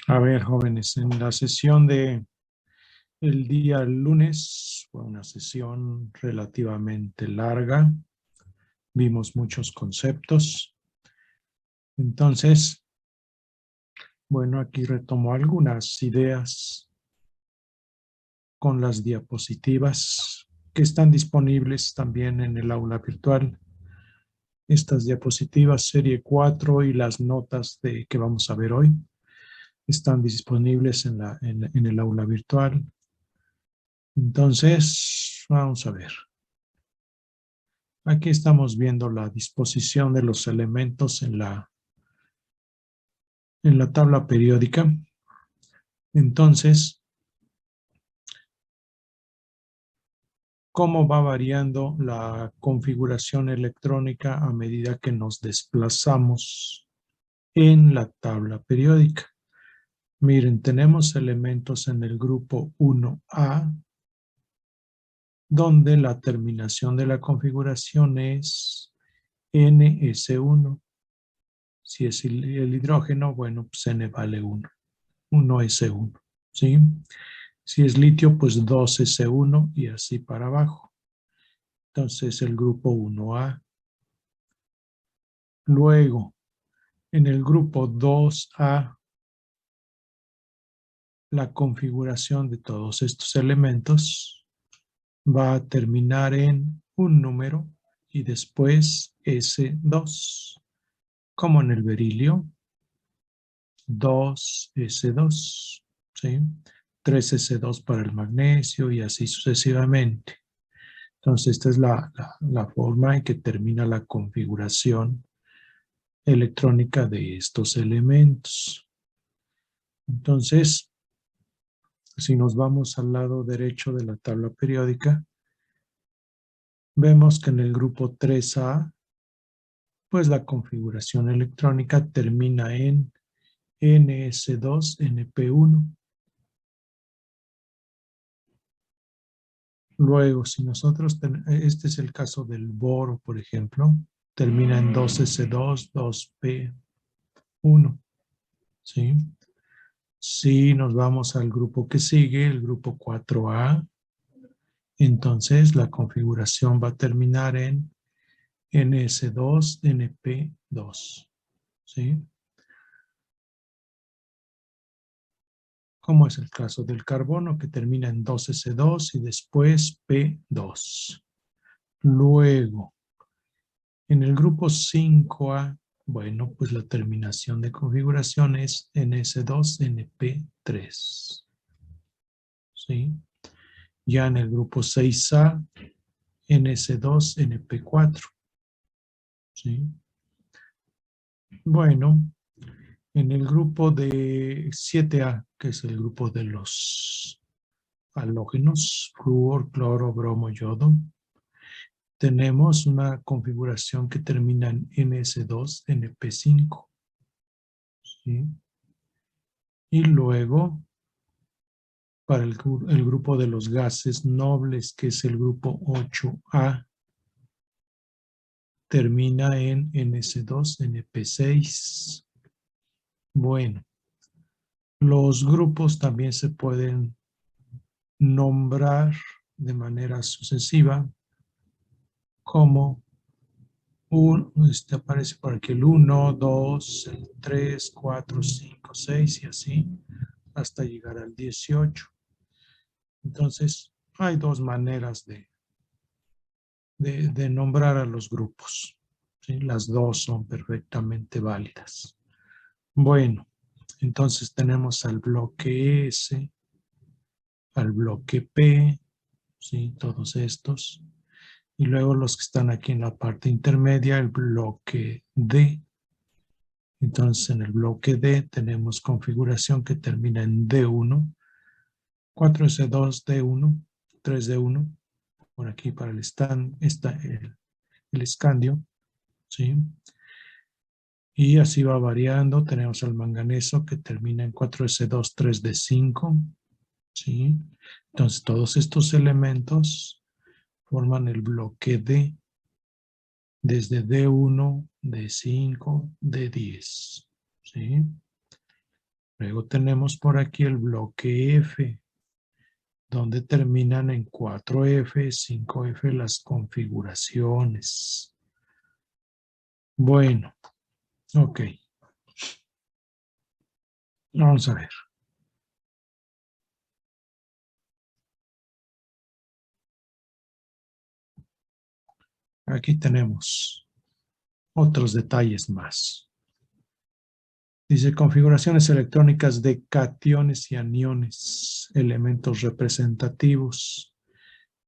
A ver, jóvenes, en la sesión de el día lunes fue una sesión relativamente larga. Vimos muchos conceptos. Entonces, bueno, aquí retomo algunas ideas con las diapositivas que están disponibles también en el aula virtual. Estas diapositivas serie 4 y las notas que vamos a ver hoy están disponibles en el aula virtual. Entonces, vamos a ver. Aquí estamos viendo la disposición de los elementos en la tabla periódica. Entonces, ¿cómo va variando la configuración electrónica a medida que nos desplazamos en la tabla periódica? Miren, tenemos elementos en el grupo 1A, donde la terminación de la configuración es NS1. Si es el hidrógeno, bueno, pues N vale 1, 1S1, ¿sí? Si es litio, pues 2S1 y así para abajo. Entonces el grupo 1A. Luego, en el grupo 2A, la configuración de todos estos elementos va a terminar en un número y después S2, como en el berilio, 2S2, ¿sí? 3S2 para el magnesio y así sucesivamente. Entonces, esta es la forma en que termina la configuración electrónica de estos elementos. Entonces, si nos vamos al lado derecho de la tabla periódica, vemos que en el grupo 3A, pues la configuración electrónica termina en NS2NP1. Luego, si nosotros, este es el caso del boro, por ejemplo, termina en 2S2, 2P1, ¿sí? Si nos vamos al grupo que sigue, el grupo 4A, entonces la configuración va a terminar en NS2NP2, ¿sí? Como es el caso del carbono, que termina en 2S2 y después P2. Luego, en el grupo 5A, bueno, pues la terminación de configuración es NS2NP3, ¿sí? Ya en el grupo 6A, NS2NP4, ¿sí? Bueno, en el grupo de 7A, que es el grupo de los halógenos, flúor, cloro, bromo, yodo, tenemos una configuración que termina en NS2NP5, ¿sí? Y luego, para el grupo de los gases nobles, que es el grupo 8A, termina en NS2NP6. Bueno, los grupos también se pueden nombrar de manera sucesiva como aparece por aquí el 1, 2, el 3, 4, 5, 6 y así hasta llegar al 18. Entonces, hay dos maneras de nombrar a los grupos, ¿sí? Las dos son perfectamente válidas. Bueno, entonces tenemos al bloque S, al bloque P, ¿sí? Todos estos. Y luego los que están aquí en la parte intermedia, el bloque D. Entonces, en el bloque D tenemos configuración que termina en D1, 4S2, D1, 3D1, por aquí para el stand, está el escandio, ¿sí? Y así va variando. Tenemos el manganeso que termina en 4S2, 3D5, ¿sí? Entonces, todos estos elementos forman el bloque D, desde D1, D5, D10, ¿sí? Luego tenemos por aquí el bloque F, donde terminan en 4F, 5F las configuraciones. Bueno, ok. Vamos a ver. Aquí tenemos otros detalles más. Dice configuraciones electrónicas de cationes y aniones, elementos representativos.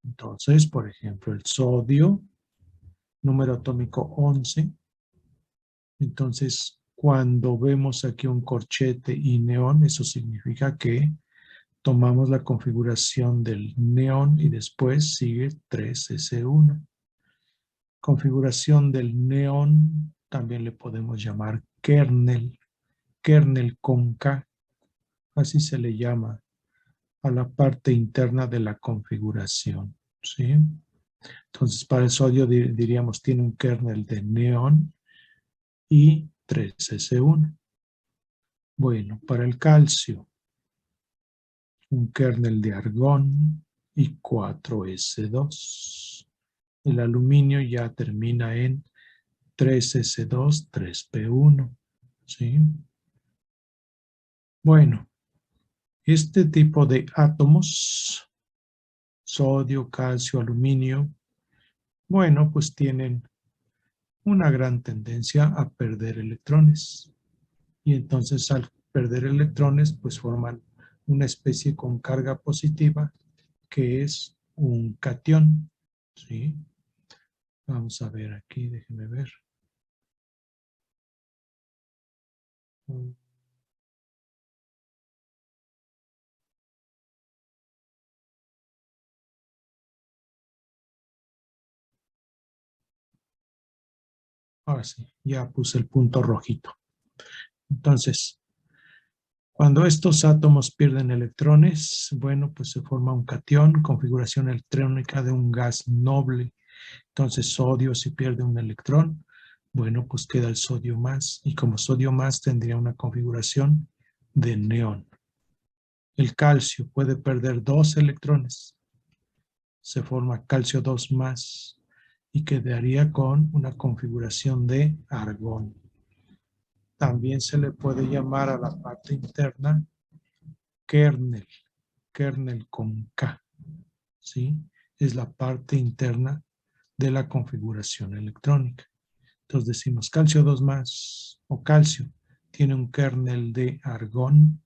Entonces, por ejemplo, el sodio, número atómico 11. Entonces, cuando vemos aquí un corchete y neón, eso significa que tomamos la configuración del neón y después sigue 3s1. Configuración del neón también le podemos llamar kernel, kernel con K, así se le llama a la parte interna de la configuración, ¿sí? Entonces, para el sodio diríamos tiene un kernel de neón y 3s1. Bueno, para el calcio, un kernel de argón y 4s2. El aluminio ya termina en 3s2, 3p1, ¿sí? Bueno, este tipo de átomos, sodio, calcio, aluminio, bueno, pues tienen una gran tendencia a perder electrones. Y entonces al perder electrones, pues forman una especie con carga positiva que es un catión, ¿sí? Vamos a ver aquí, déjenme ver. Ahora sí, ya puse el punto rojito. Entonces, cuando estos átomos pierden electrones, bueno, pues se forma un catión, configuración electrónica de un gas noble. Entonces, sodio, si pierde un electrón, bueno, pues queda el sodio más. Y como sodio más tendría una configuración de neón. El calcio puede perder 2 electrones. Se forma calcio 2 más y quedaría con una configuración de argón. También se le puede llamar a la parte interna kernel, kernel con K, ¿sí? Es la parte interna de la configuración electrónica. Entonces decimos calcio 2 más o calcio tiene un kernel de argón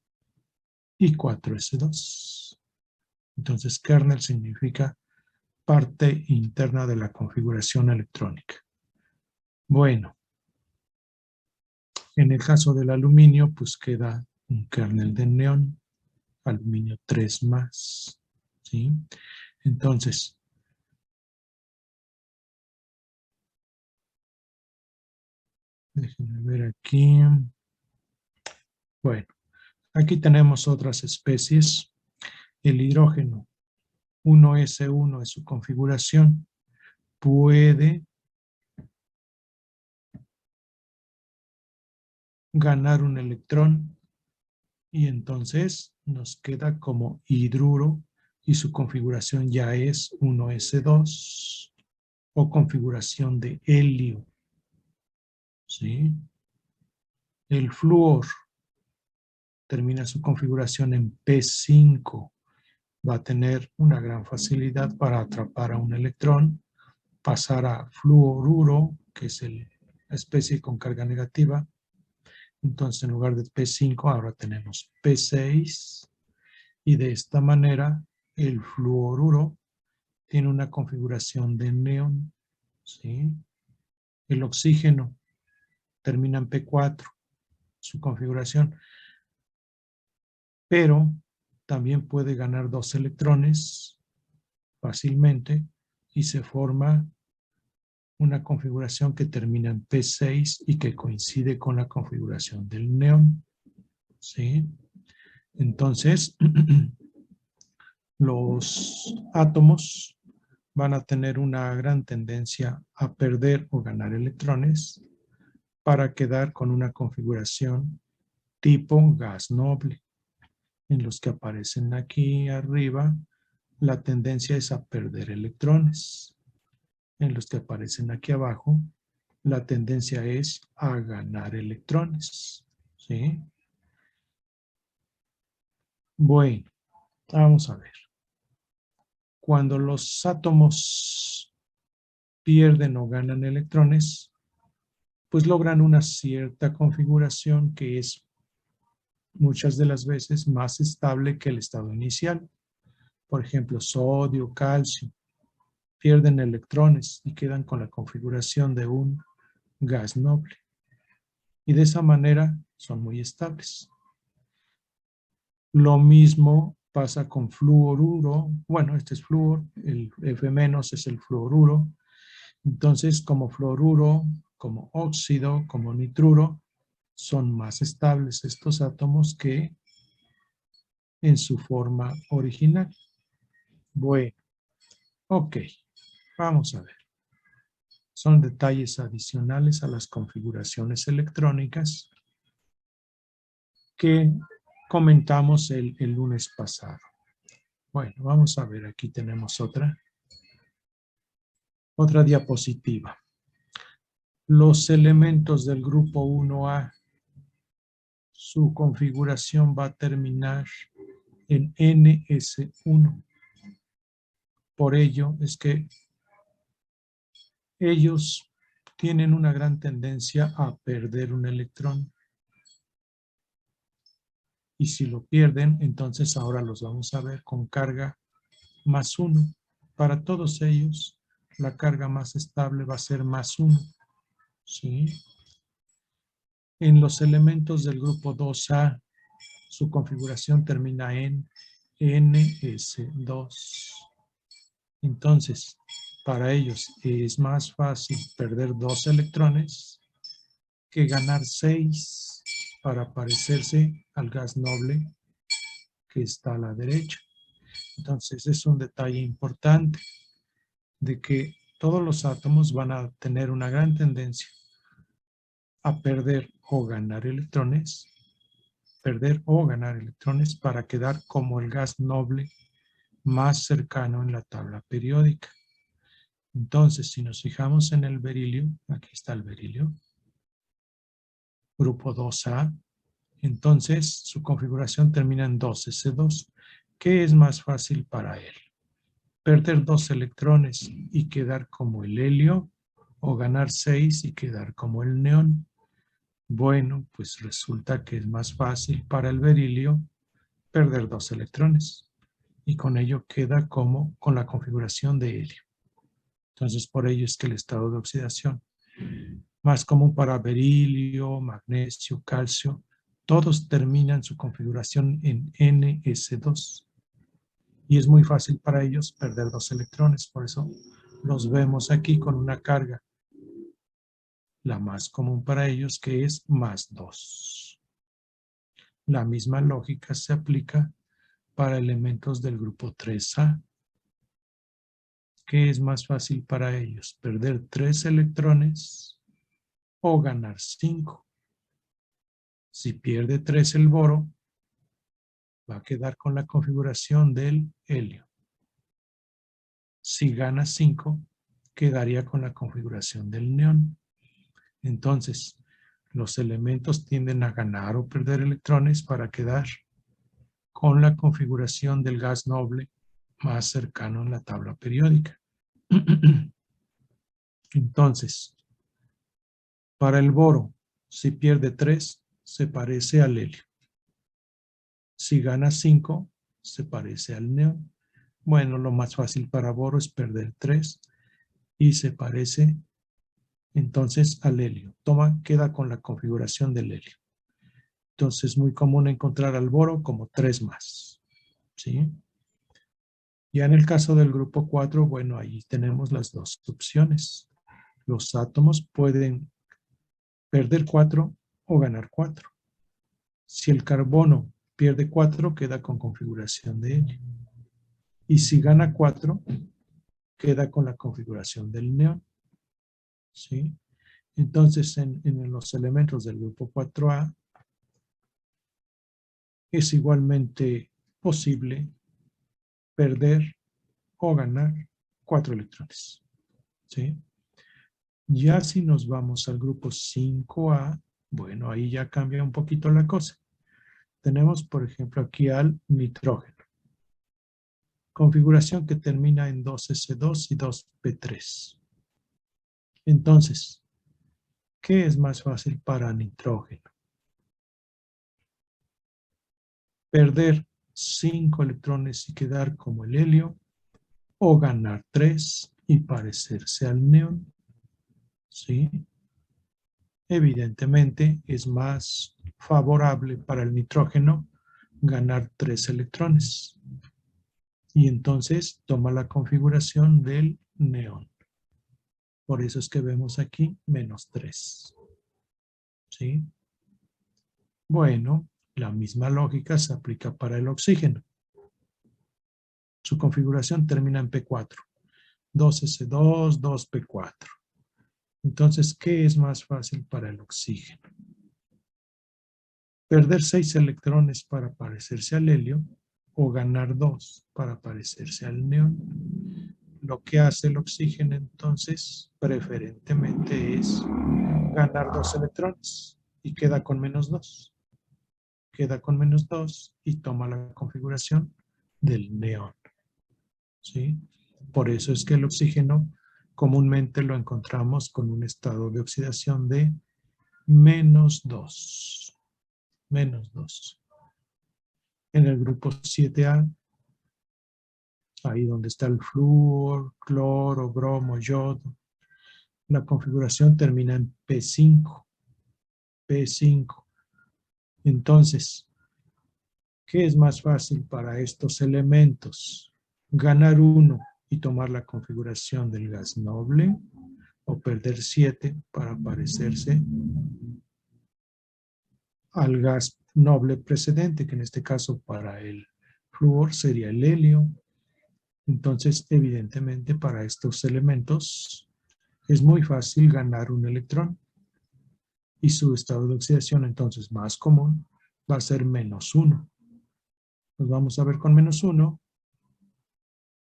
y 4s2. Entonces kernel significa parte interna de la configuración electrónica. Bueno, en el caso del aluminio, pues queda un kernel de neón, aluminio 3 más, ¿sí? Entonces, déjenme ver aquí. Bueno, aquí tenemos otras especies. El hidrógeno 1s1 es su configuración. Puede ganar un electrón y entonces nos queda como hidruro y su configuración ya es 1s2 o configuración de helio, ¿sí? El flúor termina su configuración en P5. Va a tener una gran facilidad para atrapar a un electrón, pasar a fluoruro, que es la especie con carga negativa. Entonces, en lugar de P5, ahora tenemos P6. Y de esta manera, el fluoruro tiene una configuración de neón, ¿sí? El oxígeno termina en P4, su configuración, pero también puede ganar 2 electrones fácilmente y se forma una configuración que termina en P6 y que coincide con la configuración del neón, ¿sí? Entonces, los átomos van a tener una gran tendencia a perder o ganar electrones para quedar con una configuración tipo gas noble. En los que aparecen aquí arriba, la tendencia es a perder electrones. En los que aparecen aquí abajo, la tendencia es a ganar electrones. ¿Sí? Bueno, vamos a ver. Cuando los átomos pierden o ganan electrones, pues logran una cierta configuración que es muchas de las veces más estable que el estado inicial. Por ejemplo, sodio, calcio, pierden electrones y quedan con la configuración de un gas noble. Y de esa manera son muy estables. Lo mismo pasa con fluoruro. Bueno, este es flúor, el F- es el fluoruro. Entonces, como fluoruro, como óxido, como nitruro, son más estables estos átomos que en su forma original. Bueno, ok, vamos a ver. Son detalles adicionales a las configuraciones electrónicas que comentamos el lunes pasado. Bueno, vamos a ver, aquí tenemos otra diapositiva. Los elementos del grupo 1A, su configuración va a terminar en NS1. Por ello es que ellos tienen una gran tendencia a perder un electrón. Y si lo pierden, entonces ahora los vamos a ver con carga +1. Para todos ellos, la carga más estable va a ser +1. ¿Sí? En los elementos del grupo 2A, su configuración termina en NS2. Entonces, para ellos es más fácil perder 2 electrones que ganar 6 para parecerse al gas noble que está a la derecha. Entonces, es un detalle importante de que todos los átomos van a tener una gran tendencia a perder o ganar electrones para quedar como el gas noble más cercano en la tabla periódica. Entonces, si nos fijamos en el berilio, aquí está el berilio, grupo 2A, entonces su configuración termina en 2s2. ¿Qué es más fácil para él? ¿Perder 2 electrones y quedar como el helio o ganar 6 y quedar como el neón? Bueno, pues resulta que es más fácil para el berilio perder 2 electrones y con ello queda como con la configuración de helio. Entonces, por ello es que el estado de oxidación más común para berilio, magnesio, calcio, todos terminan su configuración en NS2. Y es muy fácil para ellos perder 2 electrones, por eso los vemos aquí con una carga, la más común para ellos, que es +2. La misma lógica se aplica para elementos del grupo 3A. ¿Qué es más fácil para ellos? ¿Perder 3 electrones o ganar 5? Si pierde 3 el boro, va a quedar con la configuración del helio. Si gana 5, quedaría con la configuración del neón. Entonces, los elementos tienden a ganar o perder electrones para quedar con la configuración del gas noble más cercano en la tabla periódica. Entonces, para el boro, si pierde 3, se parece al helio. Si gana 5, se parece al neón. Bueno, lo más fácil para boro es perder 3 y se parece entonces al helio. Queda con la configuración del helio. Entonces es muy común encontrar al boro como 3 más. ¿Sí? Ya en el caso del grupo 4, bueno, ahí tenemos las dos opciones. Los átomos pueden perder 4 o ganar 4. Si el carbono pierde 4, queda con configuración de helio. Y si gana 4, queda con la configuración del neón. ¿Sí? Entonces, en los elementos del grupo 4A, es igualmente posible perder o ganar 4 electrones. ¿Sí? Ya si nos vamos al grupo 5A, bueno, ahí ya cambia un poquito la cosa. Tenemos, por ejemplo, aquí al nitrógeno. Configuración que termina en 2s2 y 2p3. Entonces, ¿qué es más fácil para nitrógeno? Perder 5 electrones y quedar como el helio, o ganar 3 y parecerse al neón. ¿Sí? Evidentemente es más favorable para el nitrógeno ganar 3 electrones. Y entonces toma la configuración del neón. Por eso es que vemos aquí -3. ¿Sí? Bueno, la misma lógica se aplica para el oxígeno. Su configuración termina en P4. 2s2, 2p4. Entonces, ¿qué es más fácil para el oxígeno? Perder 6 electrones para parecerse al helio o ganar 2 para parecerse al neón. Lo que hace el oxígeno entonces preferentemente es ganar 2 electrones y queda con -2. Queda con -2 y toma la configuración del neón. ¿Sí? Por eso es que el oxígeno comúnmente lo encontramos con un estado de oxidación de -2. -2. En el grupo 7A, ahí donde está el flúor, cloro, bromo, yodo, la configuración termina en P5. P5. Entonces, ¿qué es más fácil para estos elementos? ¿Ganar 1 y tomar la configuración del gas noble? ¿O perder 7 para parecerse al gas noble precedente, que en este caso para el flúor sería el helio? Entonces, evidentemente, para estos elementos es muy fácil ganar un electrón. Y su estado de oxidación, entonces, más común va a ser -1. Nos vamos a ver con -1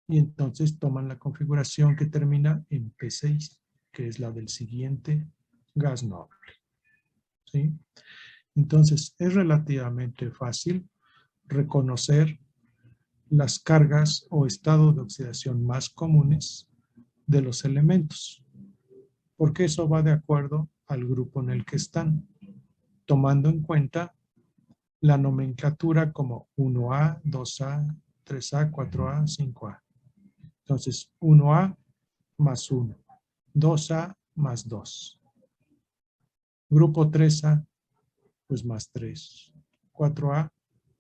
y entonces toman la configuración que termina en P6, que es la del siguiente gas noble. ¿Sí? Entonces, es relativamente fácil reconocer las cargas o estados de oxidación más comunes de los elementos, porque eso va de acuerdo al grupo en el que están, tomando en cuenta la nomenclatura como 1A, 2A, 3A, 4A, 5A. Entonces, 1A más 1, 2A más 2. Grupo 3A, pues más 3. 4A,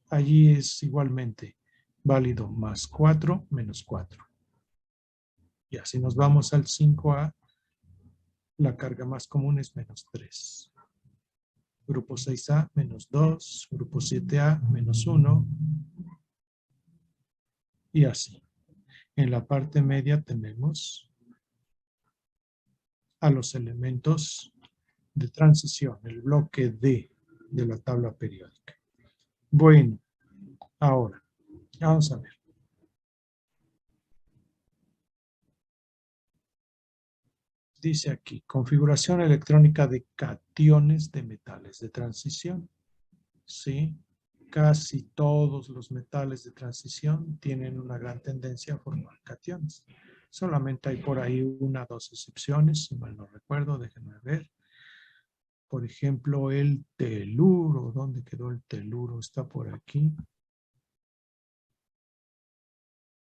allí es igualmente válido más 4 menos 4. Y así nos vamos al 5A, la carga más común es -3. Grupo 6A, -2. Grupo 7A, -1. Y así. En la parte media tenemos a los elementos de transición, el bloque D de la tabla periódica. Bueno, ahora, vamos a ver. Dice aquí, configuración electrónica de cationes de metales de transición. Sí, casi todos los metales de transición tienen una gran tendencia a formar cationes. Solamente hay por ahí 1 o 2 excepciones, si mal no recuerdo, déjenme ver. Por ejemplo, el teluro. ¿Dónde quedó el teluro? Está por aquí.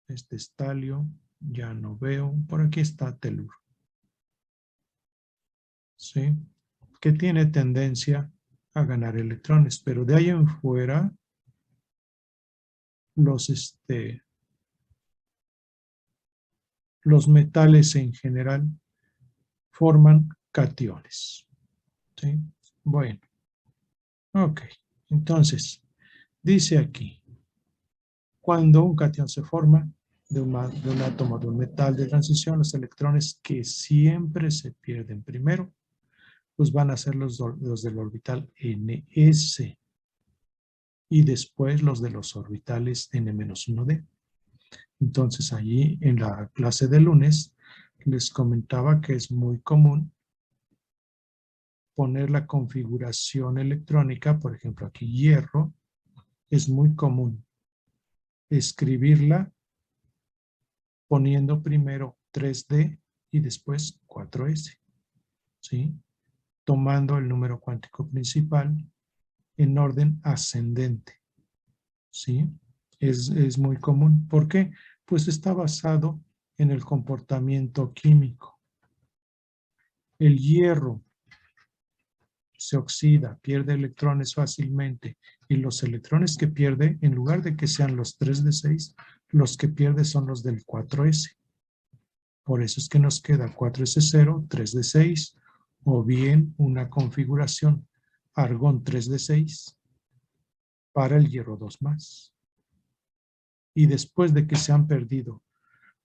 Este estalio, ya no veo. Por aquí está teluro. ¿Sí? Que tiene tendencia a ganar electrones, pero de ahí en fuera los metales en general forman cationes. ¿Sí? Bueno, ok. Entonces, dice aquí, cuando un cation se forma de un átomo de un metal de transición, los electrones que siempre se pierden primero, pues van a ser los del orbital ns. y después los de los orbitales n-1d. Entonces allí en la clase de lunes les comentaba que es muy común poner la configuración electrónica, por ejemplo aquí hierro, es muy común escribirla poniendo primero 3D y después 4S, ¿sí? Tomando el número cuántico principal en orden ascendente, ¿sí? Es muy común. ¿Por qué? Pues está basado en el comportamiento químico. El hierro se oxida, pierde electrones fácilmente, y los electrones que pierde, en lugar de que sean los 3d6, los que pierde son los del 4s. Por eso es que nos queda 4s0, 3d6, o bien una configuración argón 3d6 para el hierro 2+. Y después de que se han perdido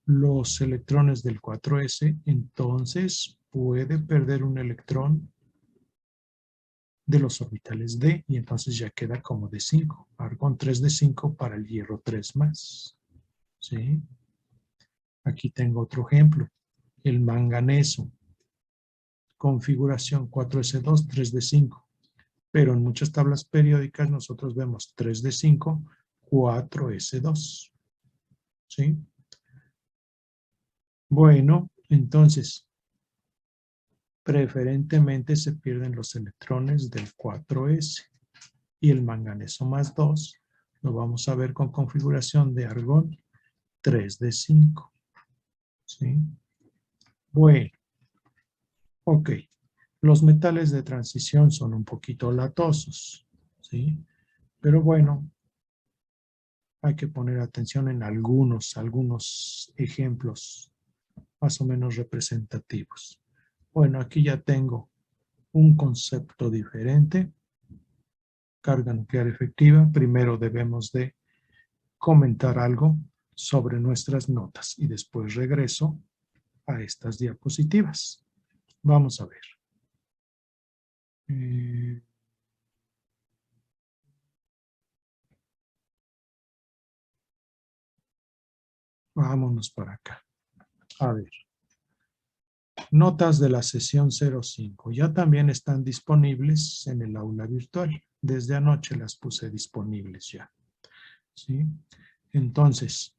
los electrones del 4s, entonces puede perder un electrón de los orbitales D, y entonces ya queda como D5, argón 3d5 para el hierro 3+. ¿Sí? Aquí tengo otro ejemplo, el manganeso, configuración 4s2, 3d5, pero en muchas tablas periódicas nosotros vemos 3d5, 4s2. ¿Sí? Bueno, entonces, preferentemente se pierden los electrones del 4s, y el manganeso más 2 lo vamos a ver con configuración de argón 3d5. ¿Sí? Bueno, ok. Los metales de transición son un poquito latosos, ¿sí? Pero bueno, hay que poner atención en algunos ejemplos más o menos representativos. Bueno, aquí ya tengo un concepto diferente. Carga nuclear efectiva. Primero debemos de comentar algo sobre nuestras notas y después regreso a estas diapositivas. Vamos a ver. Vámonos para acá. A ver. Notas de la sesión 05. Ya también están disponibles en el aula virtual. Desde anoche las puse disponibles ya. ¿Sí? Entonces,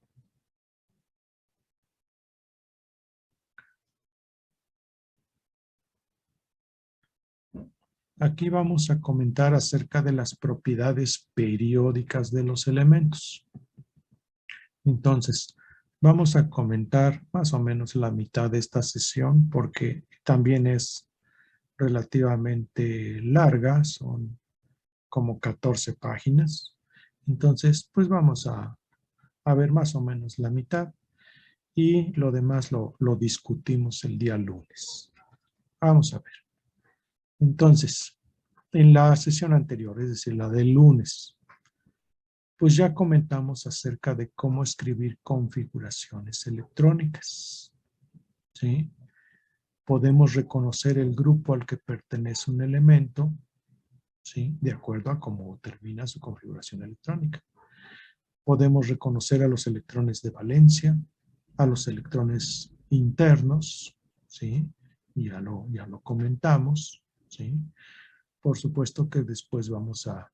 aquí vamos a comentar acerca de las propiedades periódicas de los elementos. Entonces, vamos a comentar más o menos la mitad de esta sesión porque también es relativamente larga, son como 14 páginas. Entonces, pues vamos a ver más o menos la mitad y lo demás lo discutimos el día lunes. Vamos a ver. Entonces, en la sesión anterior, es decir, la del lunes, pues ya comentamos acerca de cómo escribir configuraciones electrónicas. ¿Sí? Podemos reconocer el grupo al que pertenece un elemento, ¿sí? De acuerdo a cómo termina su configuración electrónica. Podemos reconocer a los electrones de valencia, a los electrones internos, ¿sí? Ya lo comentamos, ¿sí? Por supuesto que después vamos a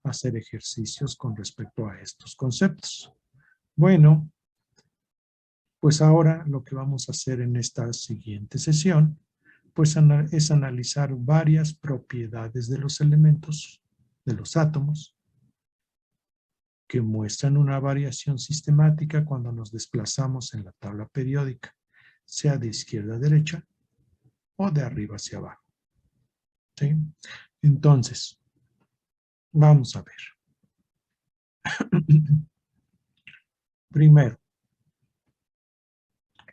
hacer ejercicios con respecto a estos conceptos. Bueno, pues ahora lo que vamos a hacer en esta siguiente sesión, pues es analizar varias propiedades de los elementos, de los átomos, que muestran una variación sistemática cuando nos desplazamos en la tabla periódica, sea de izquierda a derecha o de arriba hacia abajo. ¿Sí? Entonces, vamos a ver. Primero,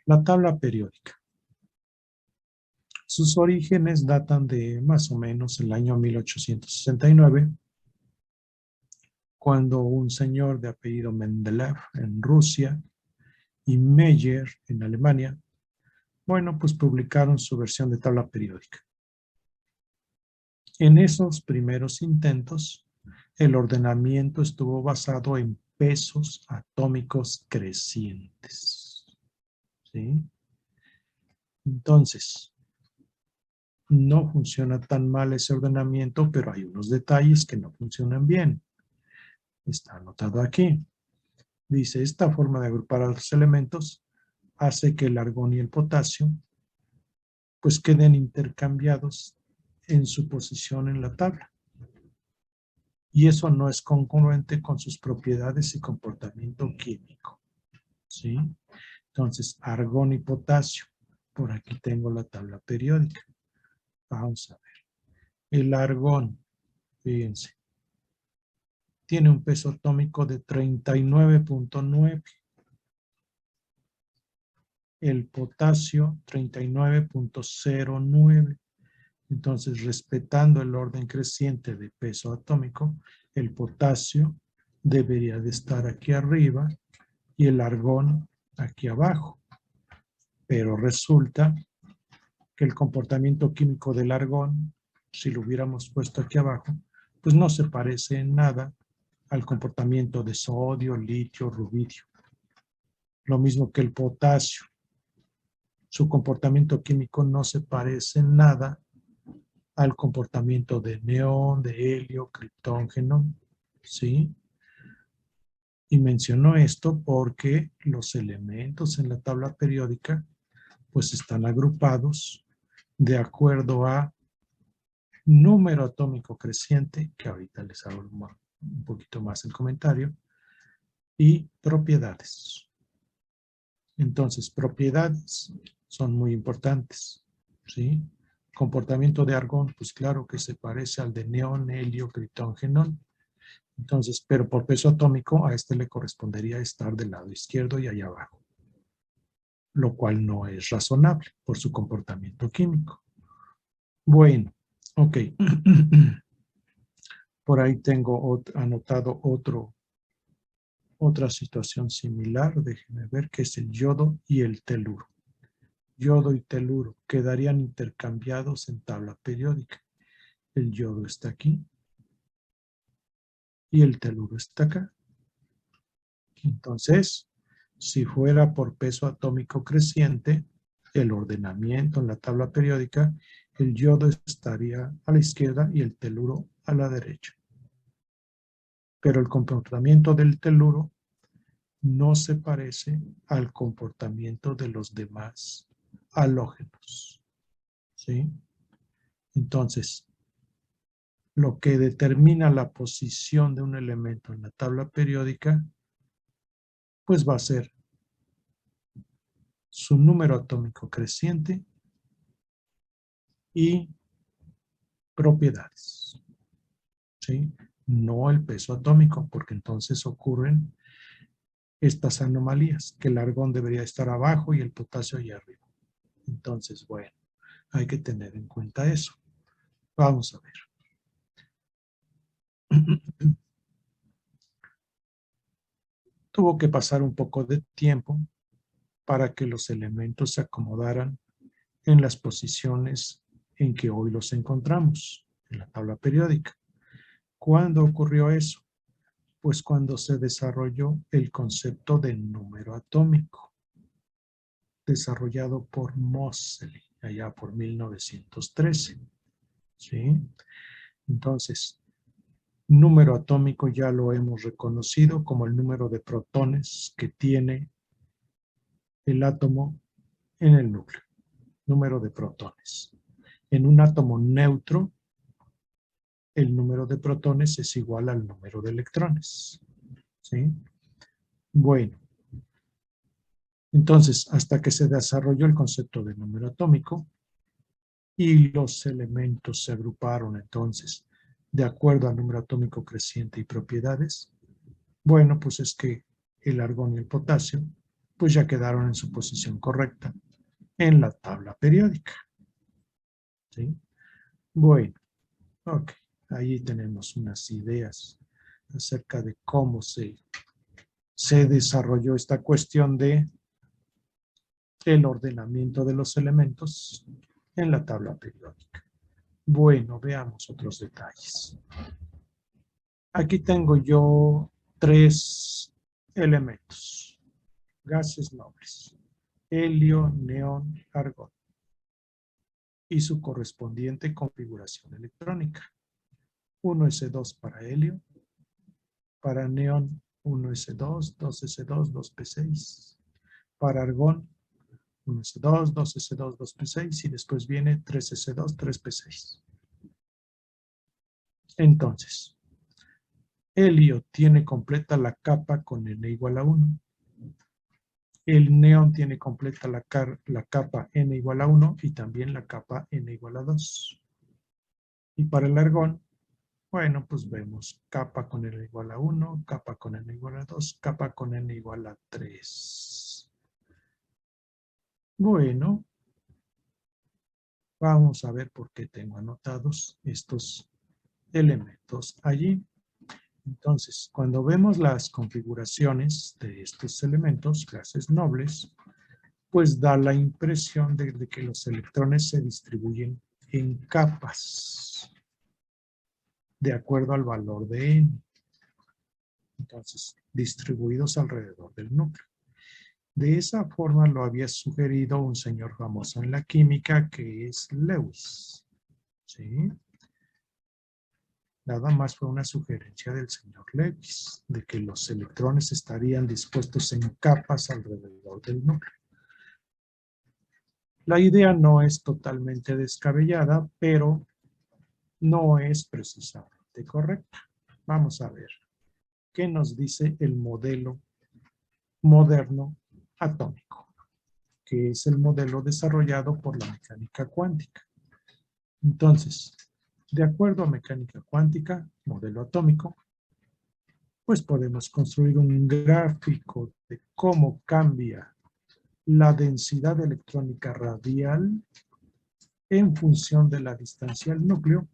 la tabla periódica. Sus orígenes datan de más o menos el año 1869, cuando un señor de apellido Mendeleev en Rusia y Meyer en Alemania, bueno, pues publicaron su versión de tabla periódica. En esos primeros intentos el ordenamiento estuvo basado en pesos atómicos crecientes. ¿Sí? Entonces, no funciona tan mal ese ordenamiento, pero hay unos detalles que no funcionan bien. Está anotado aquí. Dice, esta forma de agrupar a los elementos hace que el argón y el potasio pues queden intercambiados en su posición en la tabla. Y eso no es congruente con sus propiedades y comportamiento químico. ¿Sí? Entonces, argón y potasio. Por aquí tengo la tabla periódica. Vamos a ver. El argón, fíjense, tiene un peso atómico de 39.9. El potasio, 39.09. Entonces, respetando el orden creciente de peso atómico, el potasio debería de estar aquí arriba y el argón aquí abajo. Pero resulta que el comportamiento químico del argón, si lo hubiéramos puesto aquí abajo, pues no se parece en nada al comportamiento de sodio, litio, rubidio. Lo mismo que el potasio. Su comportamiento químico no se parece en nada al comportamiento de neón, de helio, criptógeno, ¿sí? Y menciono esto porque los elementos en la tabla periódica pues están agrupados de acuerdo a número atómico creciente, que ahorita les hago un poquito más el comentario, y propiedades. Entonces, propiedades son muy importantes, ¿sí? Comportamiento de argón, pues claro que se parece al de neón, helio, criptógeno. Entonces, pero por peso atómico a este le correspondería estar del lado izquierdo y allá abajo, lo cual no es razonable por su comportamiento químico. Bueno, ok. Por ahí tengo anotado otra situación similar, déjenme ver, que es el yodo y el teluro. Yodo y teluro quedarían intercambiados en tabla periódica. El yodo está aquí y el teluro está acá. Entonces, si fuera por peso atómico creciente, el ordenamiento en la tabla periódica, el yodo estaría a la izquierda y el teluro a la derecha. Pero el comportamiento del teluro no se parece al comportamiento de los demás halógenos. ¿Sí? Entonces, lo que determina la posición de un elemento en la tabla periódica, pues va a ser su número atómico creciente y propiedades. ¿Sí? No el peso atómico, porque entonces ocurren estas anomalías, que el argón debería estar abajo y el potasio allá arriba. Entonces, bueno, hay que tener en cuenta eso. Vamos a ver. Tuvo que pasar un poco de tiempo para que los elementos se acomodaran en las posiciones en que hoy los encontramos, en la tabla periódica. ¿Cuándo ocurrió eso? Pues cuando se desarrolló el concepto de número atómico, desarrollado por Moseley, allá por 1913. ¿Sí? Entonces, número atómico ya lo hemos reconocido como el número de protones que tiene el átomo en el núcleo. Número de protones. En un átomo neutro, el número de protones es igual al número de electrones. ¿Sí? Bueno, entonces, hasta que se desarrolló el concepto de número atómico y los elementos se agruparon entonces de acuerdo al número atómico creciente y propiedades, bueno, pues es que el argón y el potasio pues ya quedaron en su posición correcta en la tabla periódica. ¿Sí? Bueno, ok, ahí tenemos unas ideas acerca de cómo se desarrolló esta cuestión de el ordenamiento de los elementos en la tabla periódica. Bueno, veamos otros detalles. Aquí tengo yo 3 elementos, gases nobles, helio, neón, argón, y su correspondiente configuración electrónica. 1s2 para helio, para neón 1s2, 2s2, 2p6, para argón 1s2, 2s2, 2p6 y después viene 3s2, 3p6. Entonces, helio tiene completa la capa con n igual a 1. El neón tiene completa la capa n igual a 1 y también la capa n igual a 2. Y para el argón, bueno, pues vemos capa con n igual a 1, capa con n igual a 2, capa con n igual a 3. Bueno, vamos a ver por qué tengo anotados estos elementos allí. Entonces, cuando vemos las configuraciones de estos elementos, gases nobles, pues da la impresión de que los electrones se distribuyen en capas, de acuerdo al valor de n. Entonces, distribuidos alrededor del núcleo. De esa forma lo había sugerido un señor famoso en la química que es Lewis. ¿Sí? Nada más fue una sugerencia del señor Lewis, de que los electrones estarían dispuestos en capas alrededor del núcleo. La idea no es totalmente descabellada, pero no es precisamente correcta. Vamos a ver qué nos dice el modelo moderno atómico, que es el modelo desarrollado por la mecánica cuántica. Entonces, de acuerdo a mecánica cuántica, modelo atómico, pues podemos construir un gráfico de cómo cambia la densidad electrónica radial en función de la distancia al núcleo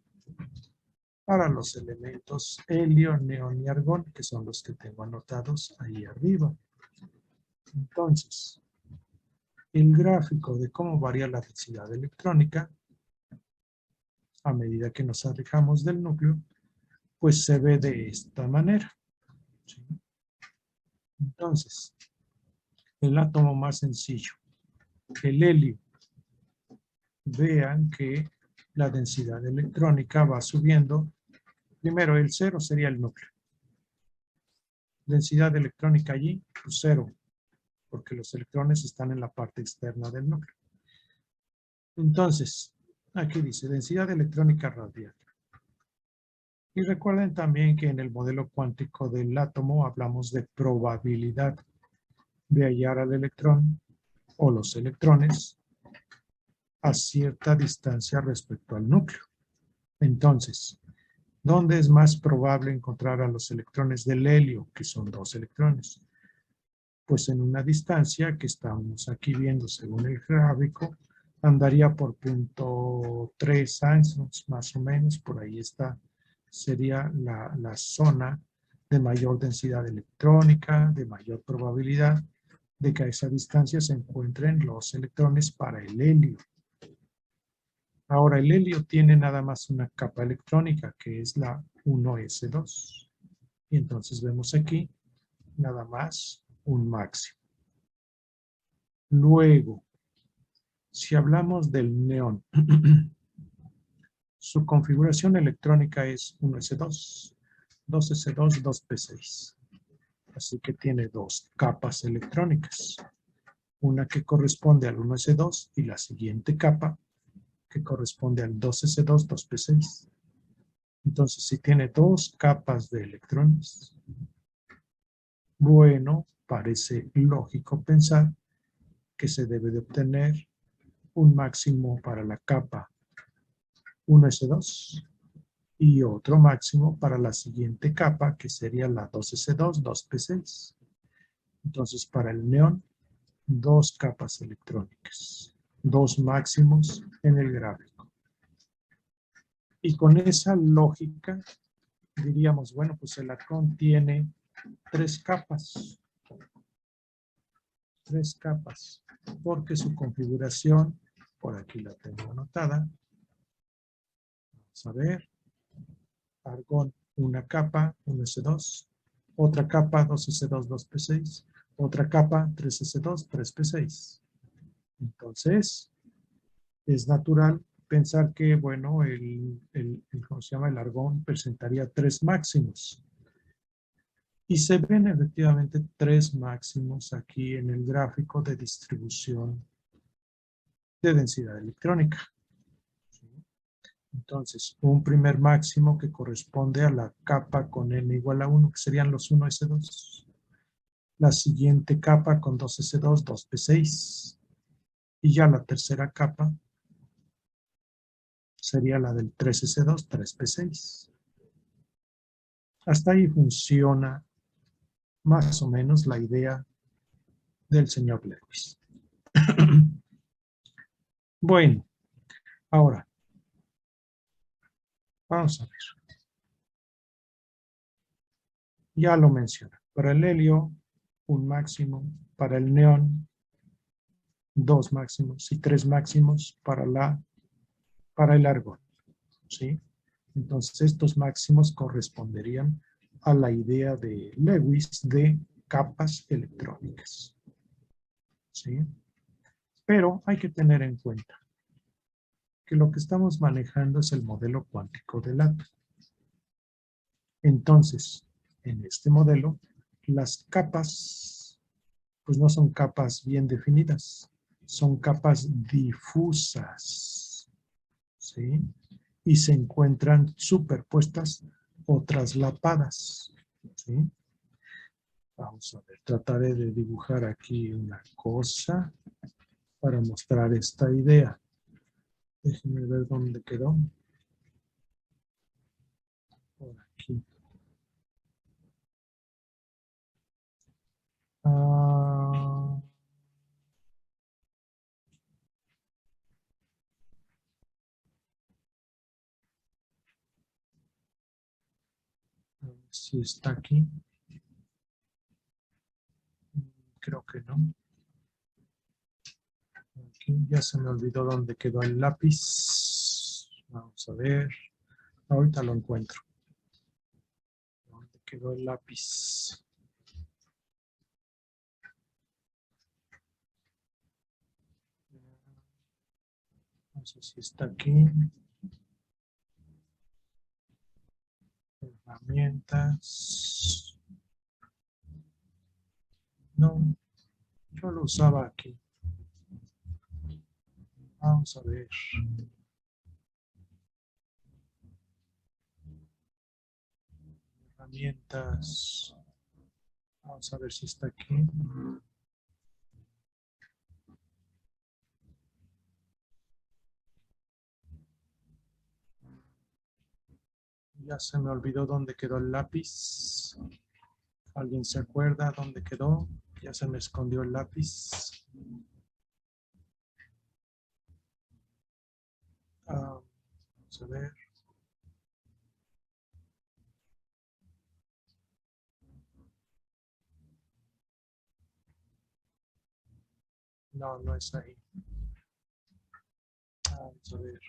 para los elementos helio, neón y argón, que son los que tengo anotados ahí arriba. Entonces, el gráfico de cómo varía la densidad electrónica a medida que nos alejamos del núcleo, pues se ve de esta manera. ¿Sí? Entonces, el átomo más sencillo, el helio, vean que la densidad electrónica va subiendo. Primero, el 0 sería el núcleo. Densidad electrónica allí, pues 0, porque los electrones están en la parte externa del núcleo. Entonces, aquí dice densidad electrónica radial. Y recuerden también que en el modelo cuántico del átomo hablamos de probabilidad de hallar al electrón o los electrones a cierta distancia respecto al núcleo. Entonces, ¿dónde es más probable encontrar a los electrones del helio, que son 2 electrones? Pues en una distancia que estamos aquí viendo según el gráfico, andaría por 0.3 angstroms, más o menos, por ahí está, sería la zona de mayor densidad electrónica, de mayor probabilidad de que a esa distancia se encuentren los electrones para el helio. Ahora, el helio tiene nada más una capa electrónica, que es la 1s2. Y entonces vemos aquí nada más un máximo. Luego, si hablamos del neón, su configuración electrónica es 1s2, 2s2, 2p6. Así que tiene 2 capas electrónicas. Una que corresponde al 1s2 y la siguiente capa que corresponde al 2s2, 2p6. Entonces, si tiene 2 capas de electrones, bueno, parece lógico pensar que se debe de obtener un máximo para la capa 1s2 y otro máximo para la siguiente capa, que sería la 2s2, 2p6. Entonces, para el neón, 2 capas electrónicas, 2 máximos en el gráfico. Y con esa lógica, diríamos, bueno, pues el argón tiene 3 capas. 3 capas, porque su configuración, por aquí la tengo anotada. Vamos a ver. Argón una capa, 1s2, otra capa, 2s2, 2p6, otra capa, 3s2, 3p6. Entonces, es natural pensar que, bueno, ¿cómo se llama? El argón presentaría 3 máximos. Y se ven efectivamente 3 máximos aquí en el gráfico de distribución de densidad electrónica. Entonces, un primer máximo que corresponde a la capa con n igual a 1, que serían los 1s2. La siguiente capa con 2s2, 2p6. Y ya la tercera capa sería la del 3s2, 3p6. Hasta ahí funciona más o menos la idea del señor Lewis. Bueno, ahora, vamos a ver. Ya lo mencioné. Para el helio, un máximo. Para el neón, 2 máximos. Y 3 máximos para el argón. ¿Sí? Entonces, estos máximos corresponderían a la idea de Lewis de capas electrónicas. ¿Sí? Pero hay que tener en cuenta que lo que estamos manejando es el modelo cuántico del átomo. Entonces, en este modelo, las capas, pues no son capas bien definidas, son capas difusas, ¿sí? Y se encuentran superpuestas o traslapadas, ¿sí? Vamos a ver, trataré de dibujar aquí una cosa para mostrar esta idea. Déjenme ver dónde quedó. Por aquí. A ver si está aquí. Creo que no. Aquí ya se me olvidó dónde quedó el lápiz. Vamos a ver. Ahorita lo encuentro. ¿Dónde quedó el lápiz? No sé si está aquí. Herramientas. No, yo lo usaba aquí. Vamos a ver. Herramientas. Vamos a ver si está aquí. Ya se me olvidó dónde quedó el lápiz. ¿Alguien se acuerda dónde quedó? Ya se me escondió el lápiz. Vamos a ver. No, no es ahí. Vamos a ver.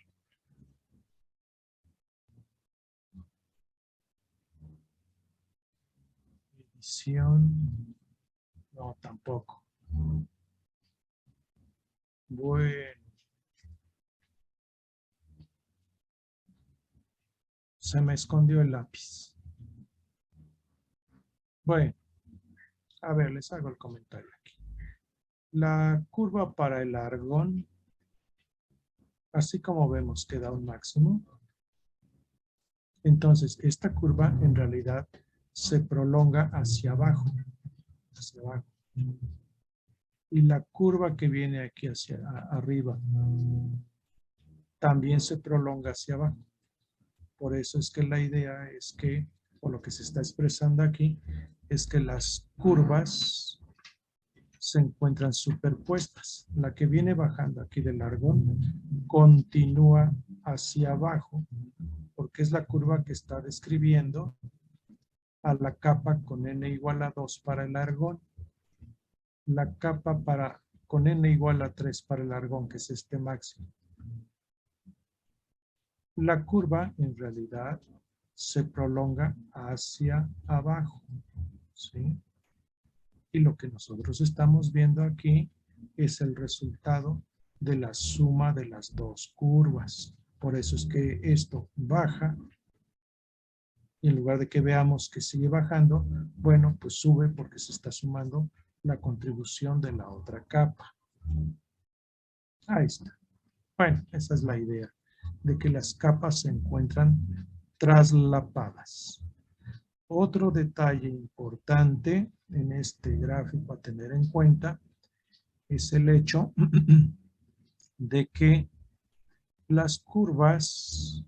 Edición. No, tampoco. Bueno. Se me escondió el lápiz. Bueno, a ver, les hago el comentario aquí. La curva para el argón, así como vemos que da un máximo, entonces esta curva en realidad se prolonga hacia abajo. Hacia abajo. Y la curva que viene aquí hacia arriba también se prolonga hacia abajo. Por eso es que la idea es que, o lo que se está expresando aquí, es que las curvas se encuentran superpuestas. La que viene bajando aquí del argón continúa hacia abajo, porque es la curva que está describiendo a la capa con n igual a 2 para el argón. La capa con n igual a 3 para el argón, que es este máximo. La curva, en realidad, se prolonga hacia abajo, ¿sí? Y lo que nosotros estamos viendo aquí es el resultado de la suma de las dos curvas. Por eso es que esto baja. Y en lugar de que veamos que sigue bajando, bueno, pues sube porque se está sumando la contribución de la otra capa. Ahí está. Bueno, esa es la idea, de que las capas se encuentran traslapadas. Otro detalle importante en este gráfico a tener en cuenta es el hecho de que las curvas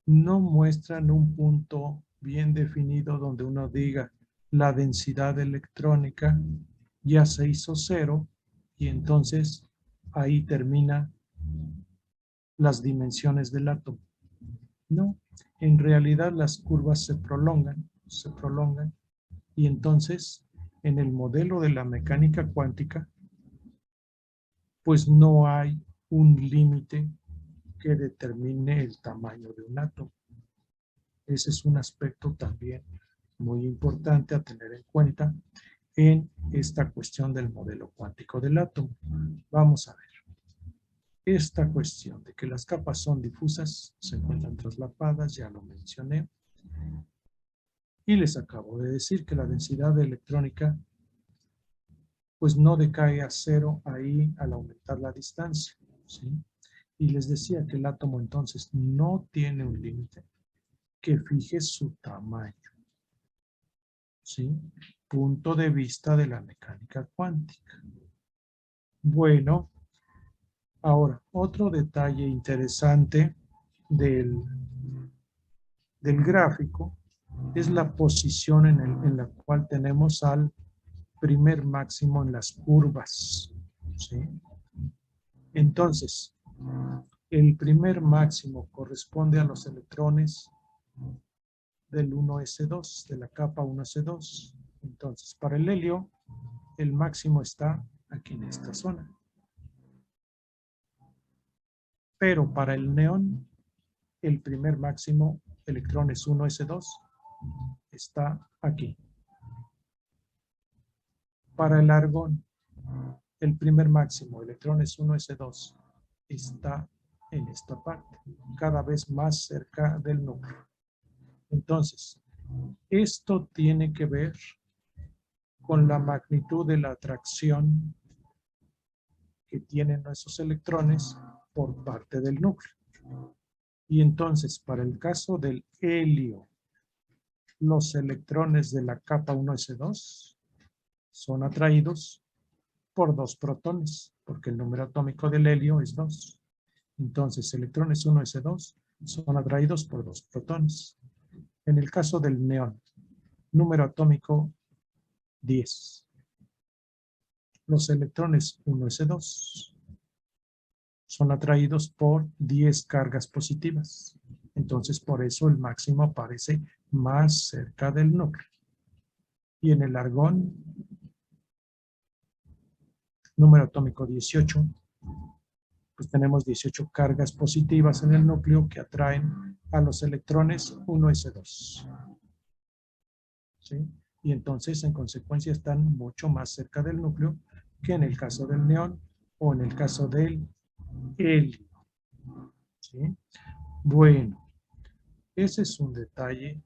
no muestran un punto bien definido donde uno diga la densidad electrónica ya se hizo cero y entonces ahí termina las dimensiones del átomo. No, en realidad las curvas se prolongan y entonces en el modelo de la mecánica cuántica pues no hay un límite que determine el tamaño de un átomo. Ese es un aspecto también muy importante a tener en cuenta en esta cuestión del modelo cuántico del átomo. Vamos a ver. Esta cuestión de que las capas son difusas, se encuentran traslapadas, ya lo mencioné. Y les acabo de decir que la densidad electrónica pues no decae a cero ahí al aumentar la distancia, ¿sí? Y les decía que el átomo entonces no tiene un límite que fije su tamaño, ¿sí? Punto de vista de la mecánica cuántica. Bueno, ahora, otro detalle interesante del gráfico es la posición en la cual tenemos al primer máximo en las curvas, ¿sí? Entonces, el primer máximo corresponde a los electrones del 1s2, de la capa 1s2. Entonces, para el helio, el máximo está aquí en esta zona. Pero para el neón, el primer máximo, electrones 1s2, está aquí. Para el argón, el primer máximo, electrones 1s2, está en esta parte, cada vez más cerca del núcleo. Entonces, esto tiene que ver con la magnitud de la atracción que tienen esos electrones por parte del núcleo. Y entonces, para el caso del helio, los electrones de la capa 1s2 son atraídos por dos protones, porque el número atómico del helio es 2. Entonces, electrones 1s2 son atraídos por dos protones. En el caso del neón, número atómico 10. Los electrones 1s2 son atraídos por 10 cargas positivas. Entonces, por eso el máximo aparece más cerca del núcleo. Y en el argón, número atómico 18, pues tenemos 18 cargas positivas en el núcleo que atraen a los electrones 1s2. ¿Sí? Y entonces, en consecuencia, están mucho más cerca del núcleo que en el caso del neón o en el caso del helio. ¿Sí? Bueno, ese es un detalle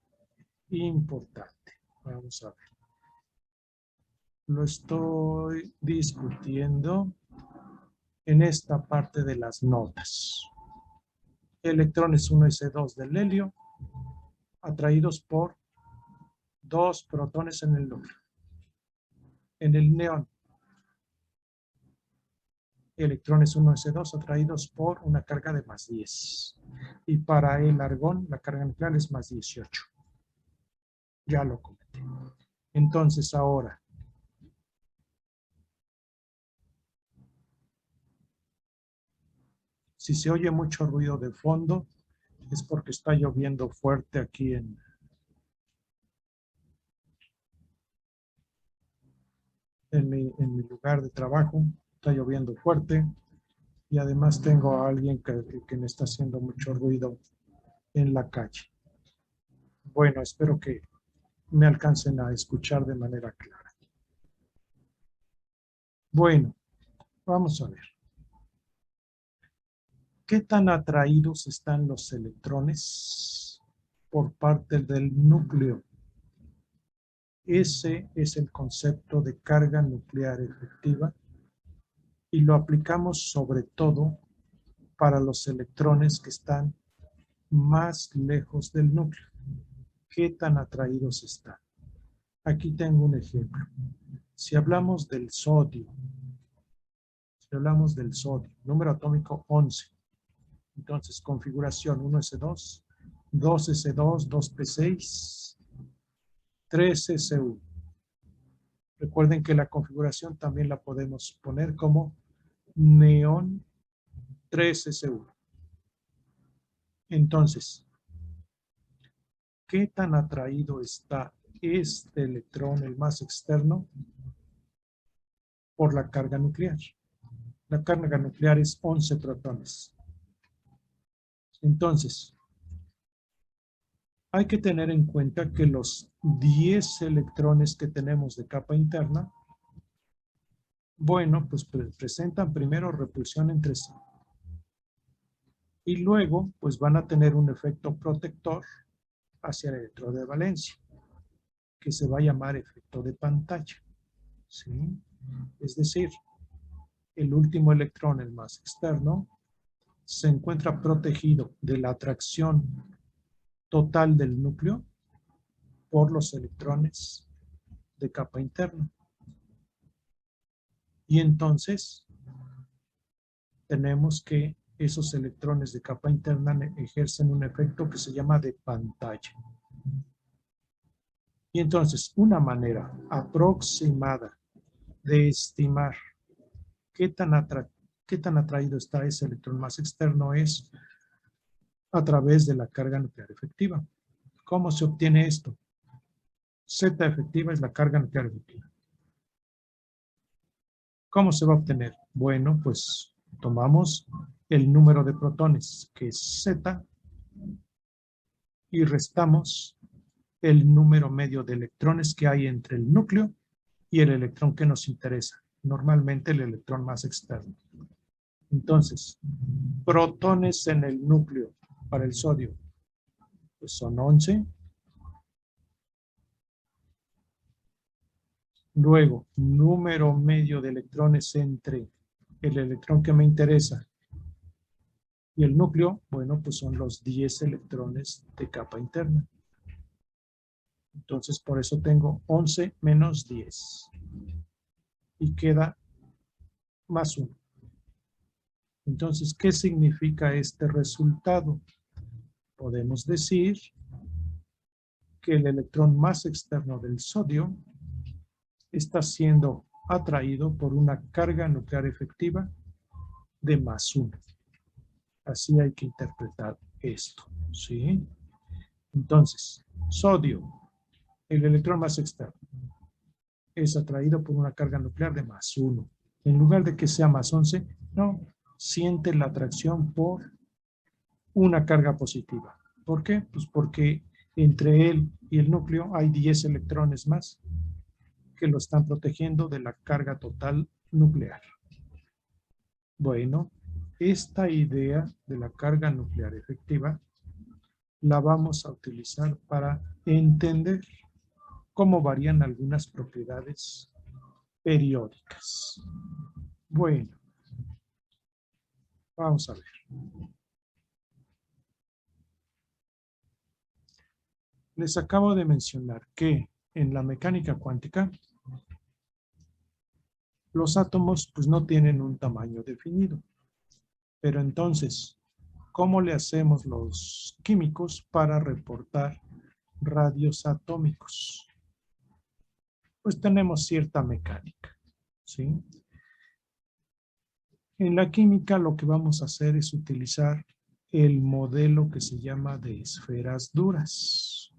importante. Vamos a ver. Lo estoy discutiendo en esta parte de las notas. Electrones 1s2 del helio atraídos por dos protones en el núcleo. En el neón, electrones 1s2 atraídos por una carga de más 10. Y para el argón, la carga nuclear es más 18. Ya lo comenté. Entonces, ahora, si se oye mucho ruido de fondo, es porque está lloviendo fuerte aquí en mi lugar de trabajo. Está lloviendo fuerte y además tengo a alguien que me está haciendo mucho ruido en la calle. Bueno, espero que me alcancen a escuchar de manera clara. Bueno, vamos a ver. ¿Qué tan atraídos están los electrones por parte del núcleo? Ese es el concepto de carga nuclear efectiva y lo aplicamos sobre todo para los electrones que están más lejos del núcleo. ¿Qué tan atraídos están? Aquí tengo un ejemplo. Si hablamos del sodio, número atómico 11, entonces configuración 1s2, 2s2, 2p6, 3s1. Recuerden que la configuración también la podemos poner como neón 3s1. Entonces, ¿qué tan atraído está este electrón, el más externo, por la carga nuclear? La carga nuclear es 11 protones. Entonces, hay que tener en cuenta que los 10 electrones que tenemos de capa interna, bueno, pues presentan primero repulsión entre sí. Y luego, pues van a tener un efecto protector hacia el electrodo de valencia, que se va a llamar efecto de pantalla. ¿Sí? Es decir, el último electrón, el más externo, se encuentra protegido de la atracción total del núcleo por los electrones de capa interna. Y entonces tenemos que esos electrones de capa interna ejercen un efecto que se llama de pantalla. Y entonces una manera aproximada de estimar qué tan atraído está ese electrón más externo es a través de la carga nuclear efectiva. ¿Cómo se obtiene esto? Z efectiva es la carga nuclear efectiva. ¿Cómo se va a obtener? Bueno, pues tomamos el número de protones, que es Z, y restamos el número medio de electrones que hay entre el núcleo y el electrón que nos interesa, normalmente el electrón más externo. Entonces, protones en el núcleo para el sodio, pues son 11. Luego, número medio de electrones entre el electrón que me interesa y el núcleo, bueno, pues son los 10 electrones de capa interna. Entonces, por eso tengo 11 menos 10. Y queda más 1. Entonces, ¿qué significa este resultado? Podemos decir que el electrón más externo del sodio está siendo atraído por una carga nuclear efectiva de más 1. Así hay que interpretar esto, ¿sí? Entonces, sodio, el electrón más externo, es atraído por una carga nuclear de más 1. En lugar de que sea más 11, no, siente la atracción por una carga positiva. ¿Por qué? Pues porque entre él y el núcleo hay 10 electrones más que lo están protegiendo de la carga total nuclear. Bueno, esta idea de la carga nuclear efectiva la vamos a utilizar para entender cómo varían algunas propiedades periódicas. Bueno, vamos a ver. Les acabo de mencionar que en la mecánica cuántica los átomos pues no tienen un tamaño definido. Pero entonces, ¿cómo le hacemos los químicos para reportar radios atómicos? Pues tenemos cierta mecánica, ¿sí? En la química lo que vamos a hacer es utilizar el modelo que se llama de esferas duras.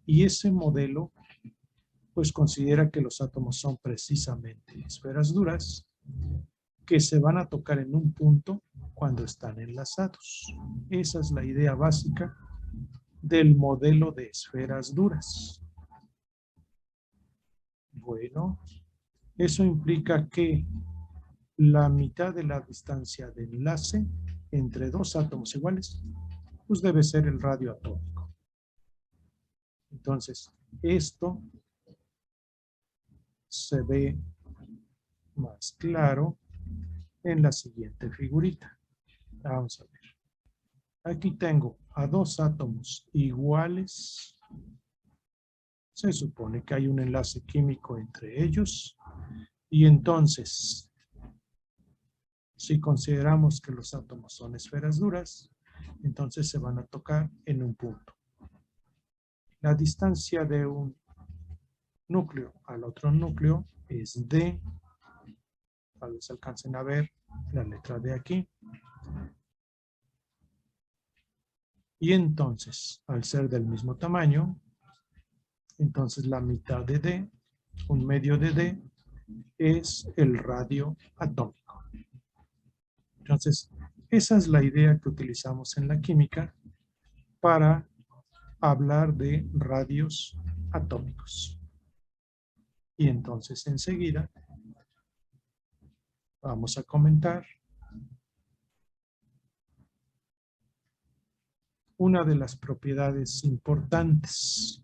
Y ese modelo pues considera que los átomos son precisamente esferas duras que se van a tocar en un punto cuando están enlazados. Esa es la idea básica del modelo de esferas duras. Bueno, eso implica que la mitad de la distancia de enlace entre dos átomos iguales, pues debe ser el radio atómico. Entonces, esto se ve más claro en la siguiente figurita. Vamos a ver. Aquí tengo a dos átomos iguales. Se supone que hay un enlace químico entre ellos. Y entonces, si consideramos que los átomos son esferas duras, entonces se van a tocar en un punto. La distancia de un núcleo al otro núcleo es D. Tal vez alcancen a ver la letra D aquí. Y entonces, al ser del mismo tamaño, entonces la mitad de D, un medio de D, es el radio atómico. Entonces, esa es la idea que utilizamos en la química para hablar de radios atómicos. Y entonces enseguida vamos a comentar una de las propiedades importantes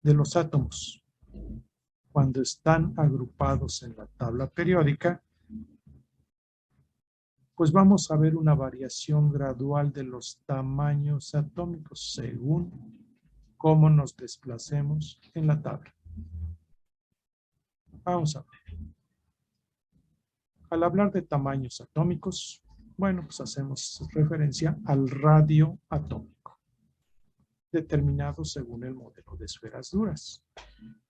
de los átomos cuando están agrupados en la tabla periódica. Pues vamos a ver una variación gradual de los tamaños atómicos según cómo nos desplacemos en la tabla. Vamos a ver. Al hablar de tamaños atómicos, bueno, pues hacemos referencia al radio atómico, determinado según el modelo de esferas duras.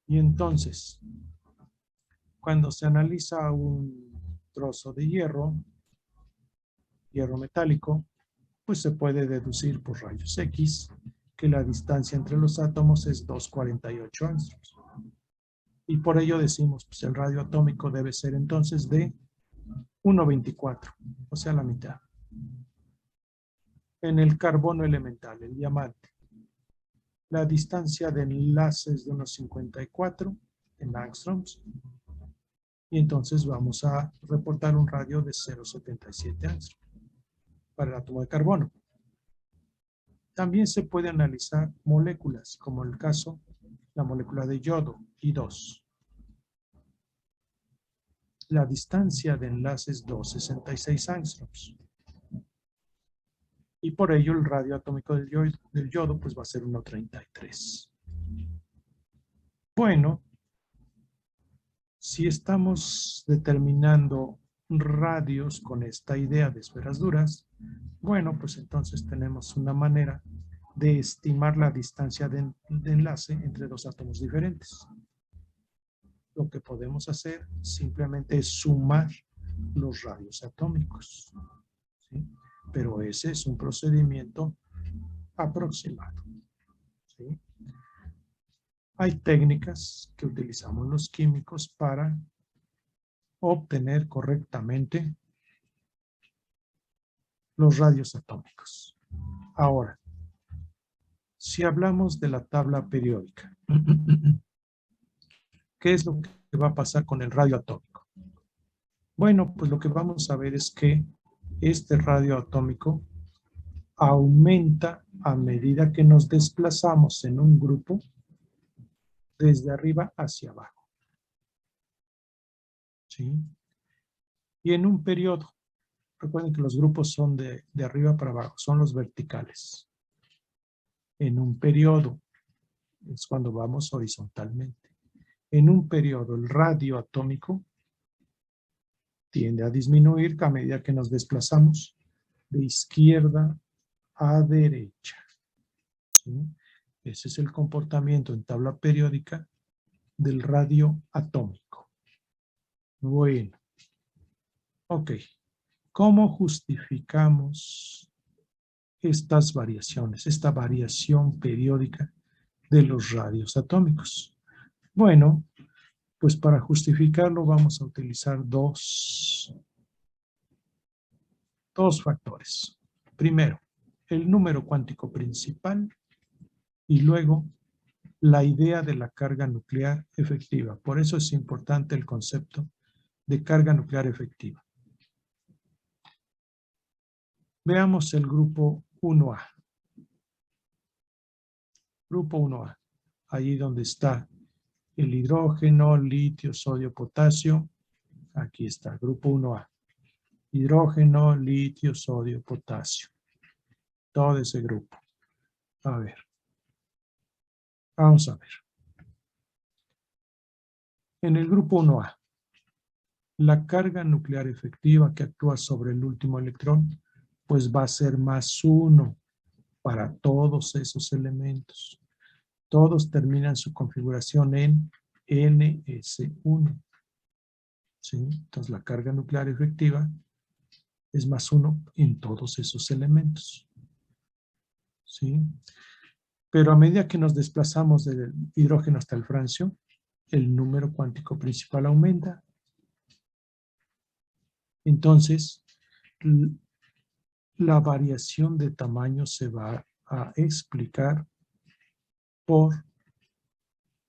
Y entonces, cuando se analiza un trozo de hierro metálico, pues se puede deducir por rayos X que la distancia entre los átomos es 2,48 angstroms. Y por ello decimos, pues el radio atómico debe ser entonces de 1,24, o sea, la mitad. En el carbono elemental, el diamante, la distancia de enlace es de unos 54 en angstroms. Y entonces vamos a reportar un radio de 0,77 angstroms para el átomo de carbono. También se puede analizar moléculas, como el caso, la molécula de yodo, I2. La distancia de enlace es 2,66 angstroms. Y por ello el radio atómico del yodo pues va a ser 1,33. Bueno, si estamos determinando radios con esta idea de esferas duras, bueno, pues entonces tenemos una manera de estimar la distancia de enlace entre dos átomos diferentes. Lo que podemos hacer simplemente es sumar los radios atómicos, ¿sí? Pero ese es un procedimiento aproximado, ¿sí? Hay técnicas que utilizamos los químicos para obtener correctamente los radios atómicos. Ahora, si hablamos de la tabla periódica, ¿qué es lo que va a pasar con el radio atómico? Bueno, pues lo que vamos a ver es que este radio atómico aumenta a medida que nos desplazamos en un grupo desde arriba hacia abajo, ¿sí? Y en un periodo, recuerden que los grupos son de arriba para abajo, son los verticales. En un periodo, es cuando vamos horizontalmente. En un periodo, el radio atómico tiende a disminuir a medida que nos desplazamos de izquierda a derecha, ¿sí? Ese es el comportamiento en tabla periódica del radio atómico. Bueno, ok. ¿Cómo justificamos estas variaciones, esta variación periódica de los radios atómicos? Bueno, pues para justificarlo vamos a utilizar dos factores. Primero, el número cuántico principal Y luego, la idea de la carga nuclear efectiva. Por eso es importante el concepto de carga nuclear efectiva. Veamos el grupo 1A. Grupo 1A. Allí donde está el hidrógeno, litio, sodio, potasio. Aquí está, grupo 1A. Hidrógeno, litio, sodio, potasio. Todo ese grupo. A ver. Vamos a ver. En el grupo 1A, la carga nuclear efectiva que actúa sobre el último electrón, pues va a ser +1 para todos esos elementos. Todos terminan su configuración en NS1. ¿Sí? Entonces la carga nuclear efectiva es +1 en todos esos elementos. ¿Sí? Pero a medida que nos desplazamos del hidrógeno hasta el francio, el número cuántico principal aumenta. Entonces, la variación de tamaño se va a explicar por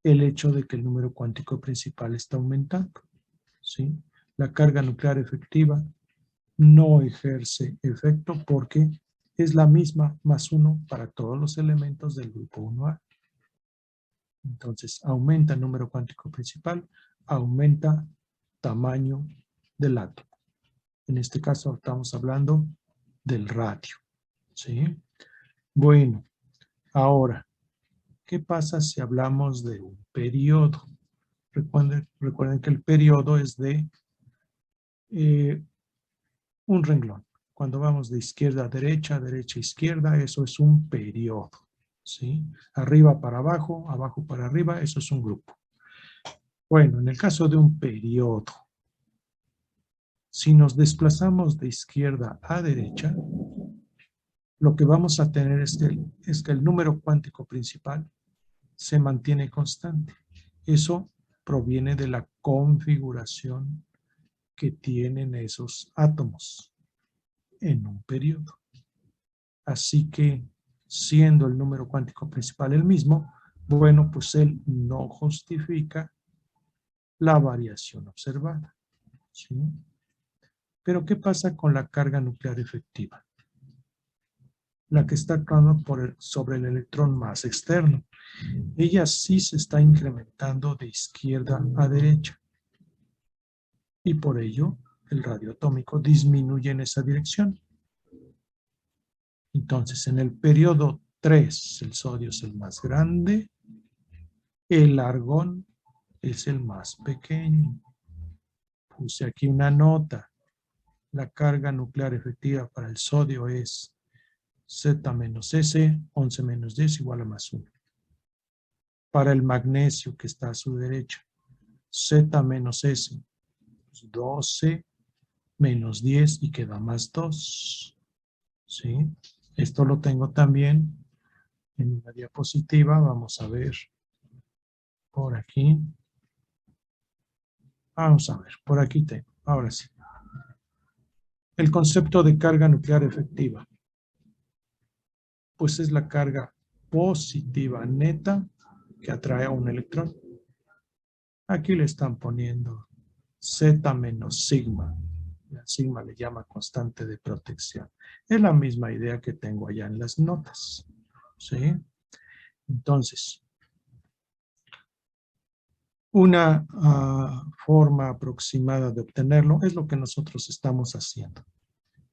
el hecho de que el número cuántico principal está aumentando. ¿Sí? La carga nuclear efectiva no ejerce efecto porque es la misma +1 para todos los elementos del grupo 1A. Entonces, aumenta el número cuántico principal, aumenta tamaño del átomo. En este caso estamos hablando del radio. ¿Sí? Bueno, ahora, ¿qué pasa si hablamos de un periodo? Recuerden que el periodo es de un renglón. Cuando vamos de izquierda a derecha a izquierda, eso es un periodo. ¿Sí? Arriba para abajo, abajo para arriba, eso es un grupo. Bueno, en el caso de un periodo, si nos desplazamos de izquierda a derecha, lo que vamos a tener es que el número cuántico principal se mantiene constante. Eso proviene de la configuración que tienen esos átomos en un periodo. Así que, siendo el número cuántico principal el mismo, bueno, pues él no justifica la variación observada. ¿Sí? Pero, ¿qué pasa con la carga nuclear efectiva? La que está actuando sobre el electrón más externo. Ella sí se está incrementando de izquierda a derecha. Y por ello, el radio atómico disminuye en esa dirección. Entonces, en el periodo 3, el sodio es el más grande, el argón es el más pequeño. Puse aquí una nota. La carga nuclear efectiva para el sodio es Z menos S, 11 menos 10 igual a +1. Para el magnesio que está a su derecha, Z menos S, 12 menos 10 y queda +2. ¿Sí? Esto lo tengo también en una diapositiva. Vamos a ver por aquí. Vamos a ver, por aquí tengo. Ahora sí. El concepto de carga nuclear efectiva. Pues es la carga positiva neta que atrae a un electrón. Aquí le están poniendo Z menos sigma. La sigma le llama constante de protección. Es la misma idea que tengo allá en las notas. ¿Sí? Entonces, una forma aproximada de obtenerlo es lo que nosotros estamos haciendo.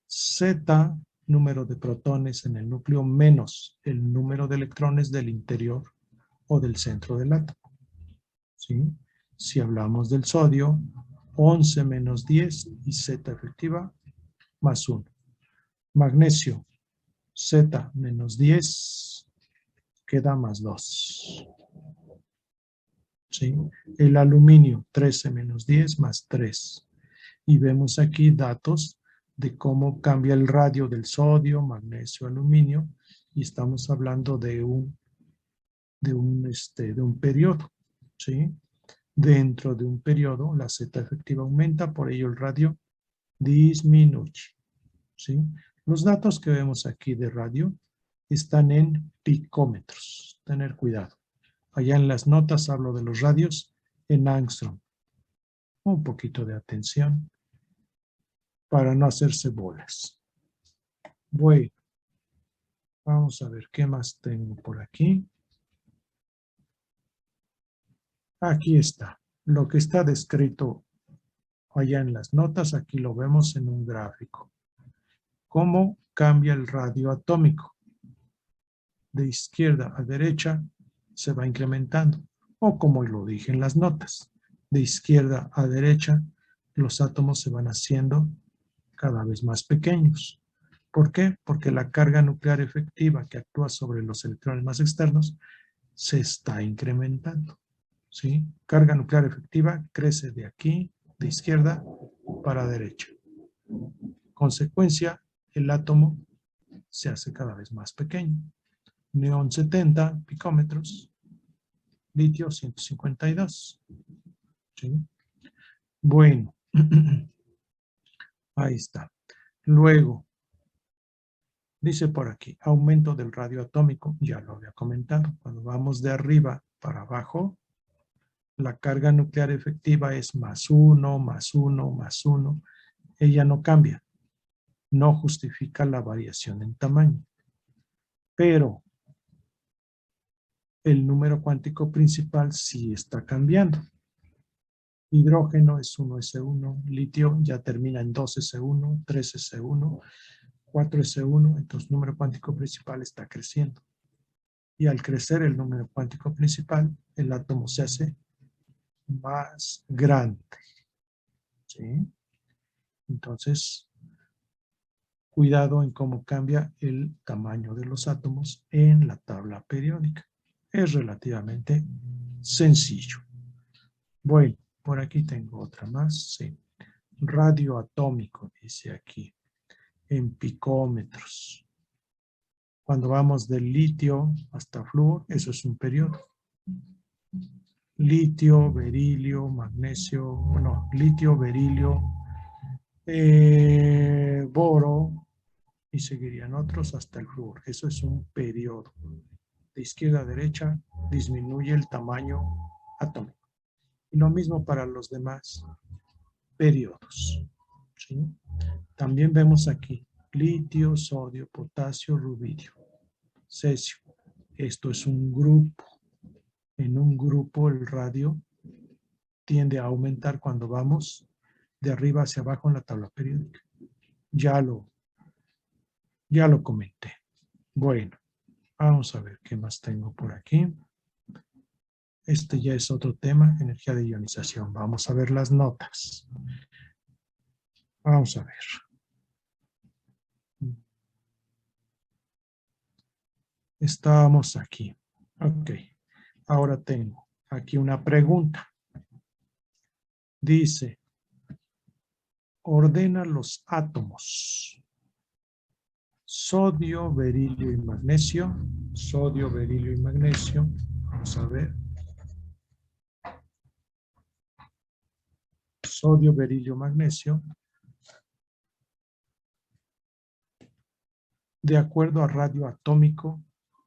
Z, número de protones en el núcleo, menos el número de electrones del interior o del centro del átomo. ¿Sí? Si hablamos del sodio, 11 menos 10 y Z efectiva +1. Magnesio, Z menos 10 queda +2. ¿Sí? El aluminio, 13 menos 10 +3. Y vemos aquí datos de cómo cambia el radio del sodio, magnesio, aluminio, y estamos hablando de un periodo. ¿Sí? Dentro de un periodo, la Z efectiva aumenta, por ello el radio disminuye. ¿Sí? Los datos que vemos aquí de radio están en picómetros. tener cuidado. Allá en las notas hablo de los radios en angstrom. Un poquito de atención para no hacerse bolas. Bueno, vamos a ver qué más tengo por aquí. Aquí está. Lo que está descrito allá en las notas, aquí lo vemos en un gráfico. ¿Cómo cambia el radio atómico? De izquierda a derecha se va incrementando. O como lo dije en las notas, de izquierda a derecha los átomos se van haciendo cada vez más pequeños. ¿Por qué? Porque la carga nuclear efectiva que actúa sobre los electrones más externos se está incrementando. ¿Sí? Carga nuclear efectiva crece de aquí, de izquierda para derecha. Consecuencia, el átomo se hace cada vez más pequeño. Neón 70 picómetros, litio 152. ¿Sí? Bueno, ahí está. Luego, dice por aquí, aumento del radio atómico, ya lo había comentado. Cuando vamos de arriba para abajo, la carga nuclear efectiva es +1, +1, +1. Ella no cambia, no justifica la variación en tamaño. Pero el número cuántico principal sí está cambiando. Hidrógeno es 1s1, litio ya termina en 2s1, 3s1, 4s1, entonces el número cuántico principal está creciendo. Y al crecer el número cuántico principal, el átomo se hace más grande. ¿Sí? Entonces, cuidado en cómo cambia el tamaño de los átomos en la tabla periódica. Es relativamente sencillo. Bueno, por aquí tengo otra más. Sí. Radio atómico, dice aquí, en picómetros. Cuando vamos del litio hasta flúor, eso es un periodo. Litio, berilio, magnesio, bueno, litio, berilio, boro, y seguirían otros hasta el flúor. Eso es un periodo. De izquierda a derecha disminuye el tamaño atómico. Y lo mismo para los demás periodos. ¿Sí? También vemos aquí litio, sodio, potasio, rubidio, cesio. Esto es un grupo. En un grupo el radio tiende a aumentar cuando vamos de arriba hacia abajo en la tabla periódica. Ya lo comenté. Bueno, vamos a ver qué más tengo por aquí. Este ya es otro tema, energía de ionización. Vamos a ver las notas. Vamos a ver. Estábamos aquí. Ok. Ahora tengo aquí una pregunta. Dice, ordena los átomos. Sodio, berilio y magnesio. Sodio, berilio y magnesio. Vamos a ver. Sodio, berilio, magnesio. De acuerdo a radio atómico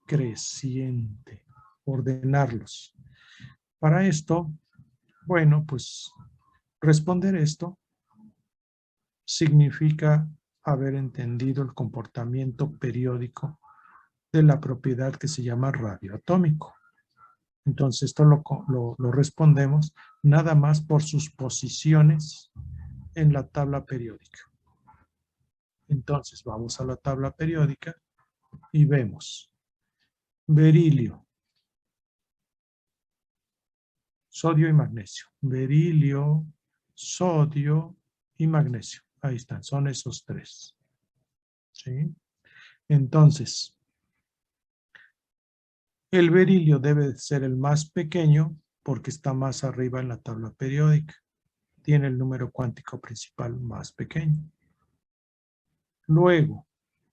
creciente. Ordenarlos. Para esto, bueno, pues responder esto significa haber entendido el comportamiento periódico de la propiedad que se llama radio atómico. Entonces, esto lo respondemos nada más por sus posiciones en la tabla periódica. Entonces, vamos a la tabla periódica y vemos berilio, sodio y magnesio. Berilio, sodio y magnesio. Ahí están, son esos tres. ¿Sí? Entonces, el berilio debe ser el más pequeño porque está más arriba en la tabla periódica. Tiene el número cuántico principal más pequeño. Luego,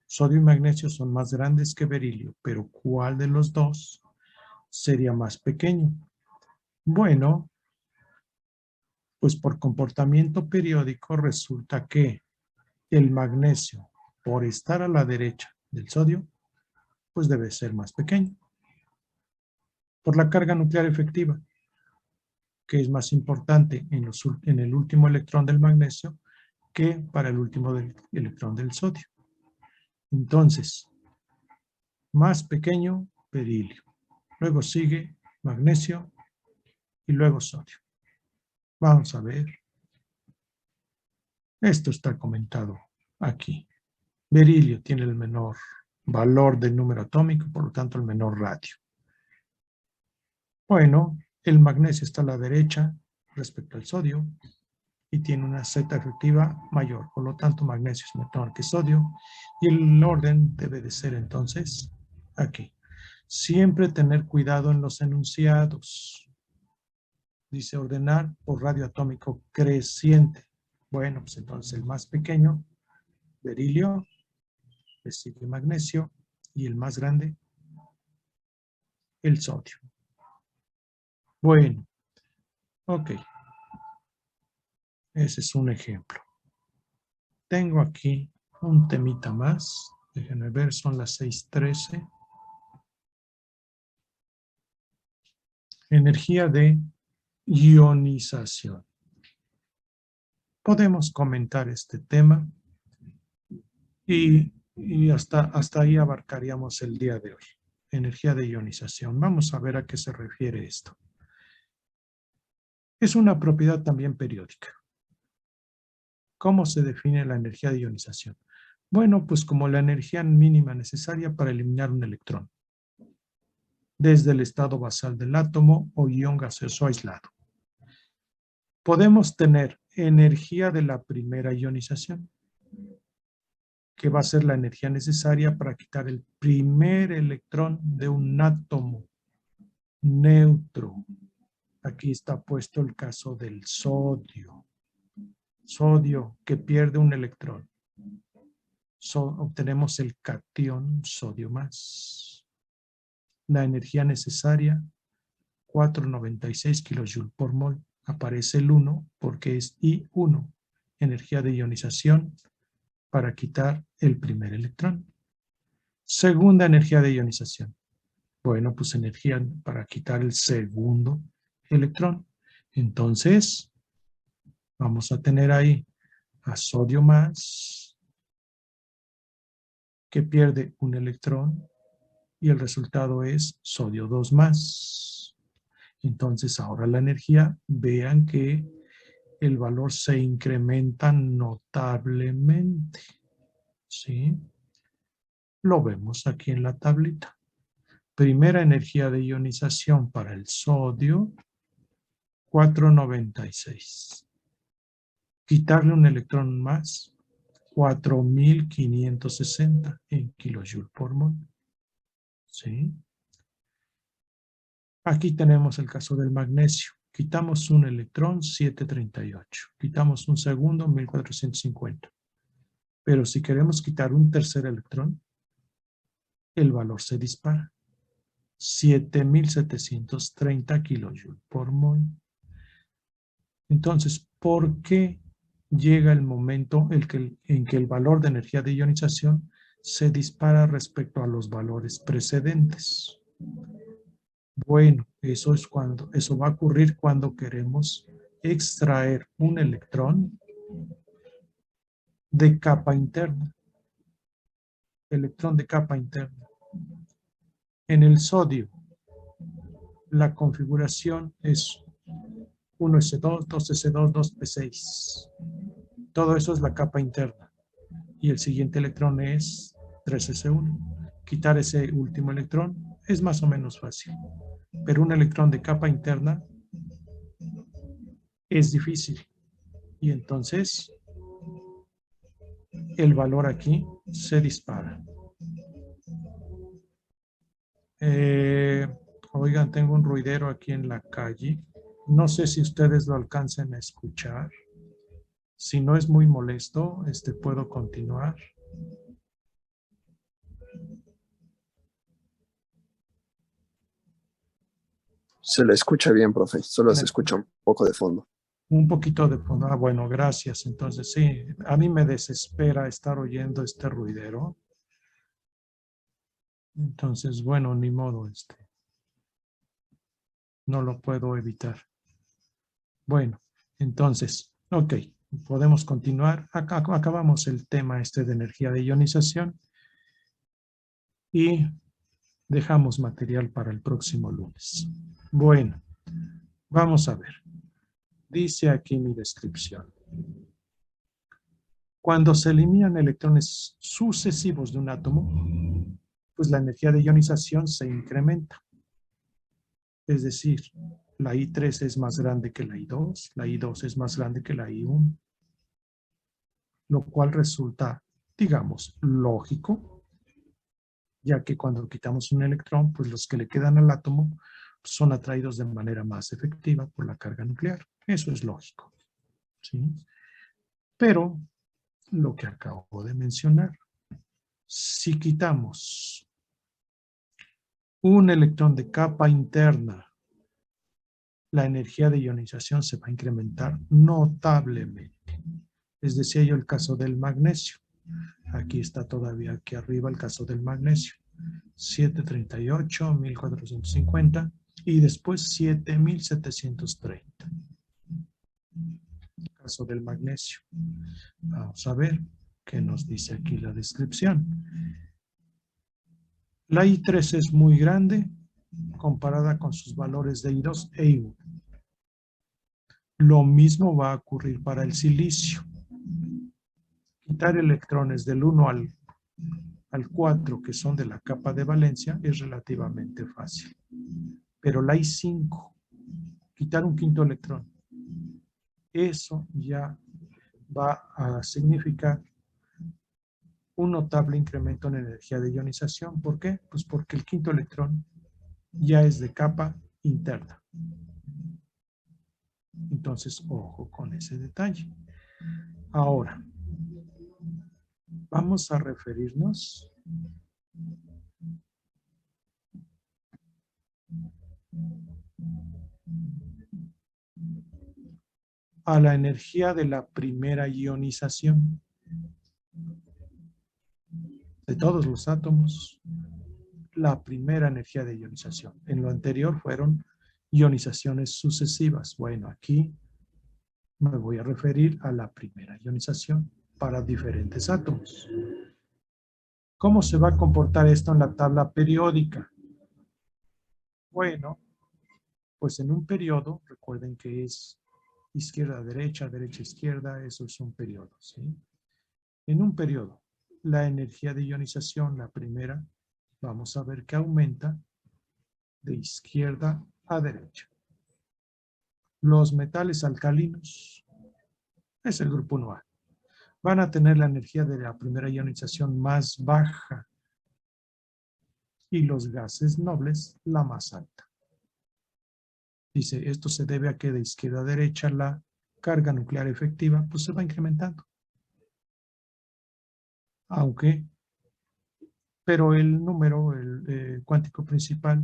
sodio y magnesio son más grandes que berilio, pero ¿cuál de los dos sería más pequeño? Bueno, pues por comportamiento periódico resulta que el magnesio, por estar a la derecha del sodio, pues debe ser más pequeño. por la carga nuclear efectiva, que es más importante en el último electrón del magnesio que para el último electrón del sodio. Entonces, más pequeño, berilio. Luego sigue magnesio y luego sodio. Vamos a ver. Esto está comentado aquí. Berilio tiene el menor valor del número atómico, por lo tanto el menor radio. Bueno, el magnesio está a la derecha respecto al sodio y tiene una Z efectiva mayor, por lo tanto magnesio es menor que sodio y el orden debe de ser entonces aquí. Siempre tener cuidado en los enunciados. Dice ordenar por radio atómico creciente. Bueno, pues entonces el más pequeño, berilio, le sigue magnesio y el más grande, el sodio. Bueno, ok. Ese es un ejemplo. Tengo aquí un temita más. Déjenme ver, son las 6:13. Energía de ionización. Podemos comentar este tema y hasta ahí abarcaríamos el día de hoy. Energía de ionización. Vamos a ver a qué se refiere esto. Es una propiedad también periódica. ¿Cómo se define la energía de ionización? Bueno, pues como la energía mínima necesaria para eliminar un electrón desde el estado basal del átomo o ion gaseoso aislado. Podemos tener energía de la primera ionización, que va a ser la energía necesaria para quitar el primer electrón de un átomo neutro. Aquí está puesto el caso del sodio. Sodio que pierde un electrón. Obtenemos el catión sodio más. La energía necesaria, 496 kJ por mol. Aparece el 1 porque es I1, energía de ionización para quitar el primer electrón. Segunda energía de ionización. Bueno, pues energía para quitar el segundo electrón. Entonces, vamos a tener ahí a sodio más, que pierde un electrón, y el resultado es sodio 2 más. Entonces, ahora la energía, vean que el valor se incrementa notablemente. ¿Sí? Lo vemos aquí en la tablita. Primera energía de ionización para el sodio, 496. Quitarle un electrón más, 4560 en kilojoule por mol. ¿Sí? Aquí tenemos el caso del magnesio. Quitamos un electrón, 738. Quitamos un segundo, 1450. Pero si queremos quitar un tercer electrón, el valor se dispara. 7730 kilojoule por mol. Entonces, ¿por qué llega el momento en que el valor de energía de ionización se dispara respecto a los valores precedentes? Bueno, eso va a ocurrir cuando queremos extraer un electrón de capa interna. Electrón de capa interna. En el sodio, la configuración es 1s2, 2s2, 2p6. Todo eso es la capa interna. Y el siguiente electrón es 3s1. Quitar ese último electrón es más o menos fácil. Pero un electrón de capa interna es difícil. Y entonces el valor aquí se dispara. Oigan, tengo un ruidero aquí en la calle. No sé si ustedes lo alcancen a escuchar. Si no es muy molesto, puedo continuar. Se le escucha bien, profe. Solo se escucha un poco de fondo. Un poquito de fondo. Ah, bueno, gracias. Entonces, sí, a mí me desespera estar oyendo este ruidero. Entonces, bueno, ni modo. no lo puedo evitar. Bueno, entonces, ok, podemos continuar. Acabamos el tema de energía de ionización y dejamos material para el próximo lunes. Bueno, vamos a ver. Dice aquí mi descripción. Cuando se eliminan electrones sucesivos de un átomo, pues la energía de ionización se incrementa. Es decir, la I3 es más grande que la I2 es más grande que la I1, lo cual resulta, digamos, lógico, ya que cuando quitamos un electrón, pues los que le quedan al átomo son atraídos de manera más efectiva por la carga nuclear. Eso es lógico, ¿sí? Pero, lo que acabo de mencionar, si quitamos un electrón de capa interna, la energía de ionización se va a incrementar notablemente. Es decir, el caso del magnesio. Aquí está todavía aquí arriba el caso del magnesio. 738, 1450 y después 7730. El caso del magnesio. Vamos a ver qué nos dice aquí la descripción. La I3 es muy grande comparada con sus valores de I2 e I1. Lo mismo va a ocurrir para el silicio. Quitar electrones del 1 al 4, que son de la capa de valencia, es relativamente fácil. Pero la I5, quitar un quinto electrón, eso ya va a significar un notable incremento en energía de ionización. ¿Por qué? Pues porque el quinto electrón ya es de capa interna. Entonces, ojo con ese detalle. Ahora, vamos a referirnos a la energía de la primera ionización de todos los átomos. La primera energía de ionización. En lo anterior fueron ionizaciones sucesivas. Bueno, aquí me voy a referir a la primera ionización para diferentes átomos. ¿Cómo se va a comportar esto en la tabla periódica? Bueno, pues en un periodo, recuerden que es izquierda-derecha, derecha-izquierda, eso es un periodo, ¿sí? En un periodo, la energía de ionización, la primera, vamos a ver que aumenta de izquierda a derecha. Los metales alcalinos, es el grupo 1A, van a tener la energía de la primera ionización más baja y los gases nobles la más alta. Dice, esto se debe a que de izquierda a derecha la carga nuclear efectiva pues se va incrementando. Pero el número, el cuántico principal,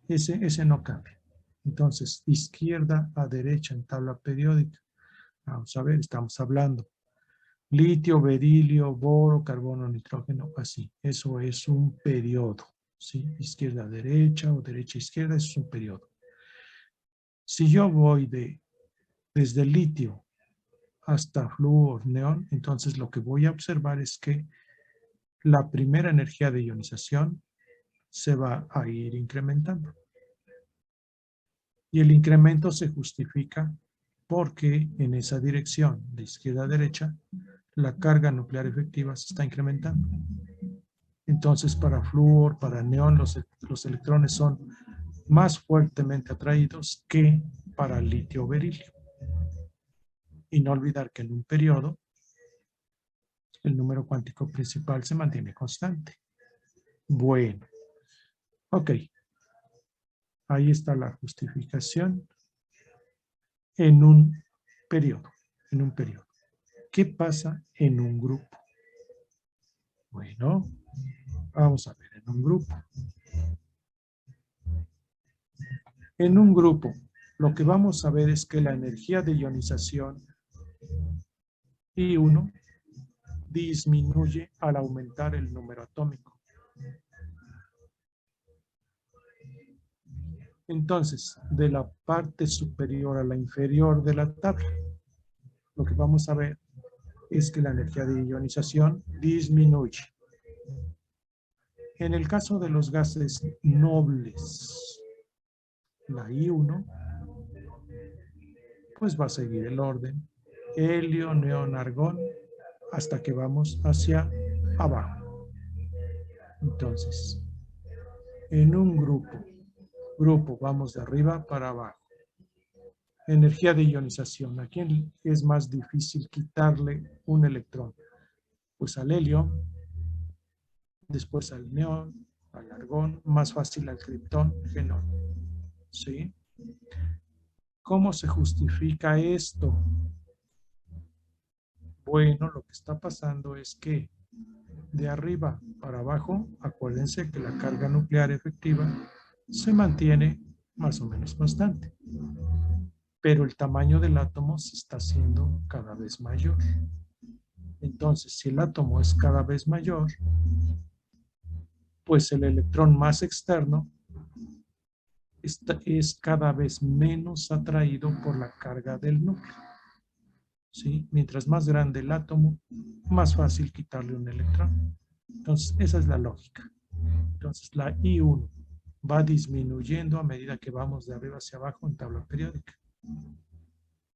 ese no cambia. Entonces, izquierda a derecha en tabla periódica. Vamos a ver, estamos hablando litio, berilio, boro, carbono, nitrógeno, así. Eso es un periodo, ¿sí? Izquierda a derecha o derecha a izquierda, eso es un periodo. Si yo voy desde el litio hasta flúor, neón, entonces lo que voy a observar es que la primera energía de ionización se va a ir incrementando. Y el incremento se justifica porque en esa dirección, de izquierda a derecha, la carga nuclear efectiva se está incrementando. Entonces, para flúor, para neón, los electrones son más fuertemente atraídos que para litio o berilio. Y no olvidar que en un periodo, el número cuántico principal se mantiene constante. Bueno, ok. Ahí está la justificación en un periodo. ¿Qué pasa en un grupo? Bueno, vamos a ver en un grupo. En un grupo, lo que vamos a ver es que la energía de ionización I1 disminuye al aumentar el número atómico. Entonces, de la parte superior a la inferior de la tabla, lo que vamos a ver es que la energía de ionización disminuye. En el caso de los gases nobles, la I1, pues va a seguir el orden. Helio, neón, argón, hasta que vamos hacia abajo. Entonces, en un grupo vamos de arriba para abajo. Energía de ionización. ¿A quién es más difícil quitarle un electrón? Pues al helio, después al neón, al argón, más fácil al criptón que no. ¿Sí? ¿Cómo se justifica esto? Bueno, lo que está pasando es que de arriba para abajo, acuérdense que la carga nuclear efectiva se mantiene más o menos constante, pero el tamaño del átomo se está haciendo cada vez mayor. Entonces, si el átomo es cada vez mayor, pues el electrón más externo es cada vez menos atraído por la carga del núcleo. ¿Sí? Mientras más grande el átomo, más fácil quitarle un electrón. Entonces, esa es la lógica. Entonces, la I1 va disminuyendo a medida que vamos de arriba hacia abajo en tabla periódica.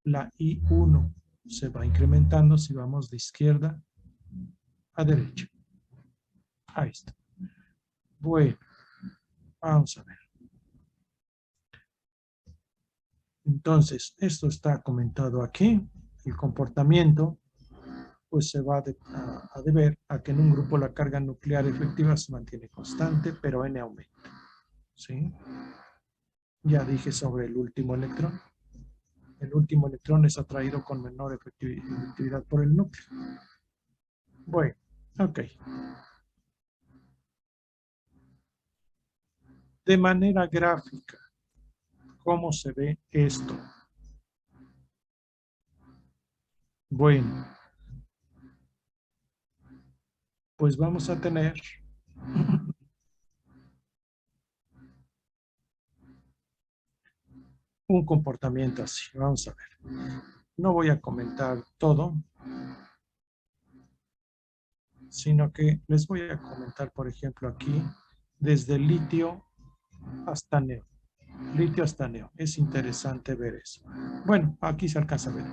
La I1 se va incrementando si vamos de izquierda a derecha. Ahí está. Bueno, vamos a ver. Entonces, esto está comentado aquí. El comportamiento pues se va a deber a que en un grupo la carga nuclear efectiva se mantiene constante, pero N aumenta. ¿Sí? Ya dije sobre el último electrón. El último electrón es atraído con menor efectividad por el núcleo. Bueno, ok. De manera gráfica, ¿cómo se ve esto? Bueno, pues vamos a tener un comportamiento así. Vamos a ver. No voy a comentar todo, sino que les voy a comentar, por ejemplo, aquí, desde litio hasta neón. Litio hasta neón. Es interesante ver eso. Bueno, aquí se alcanza a ver.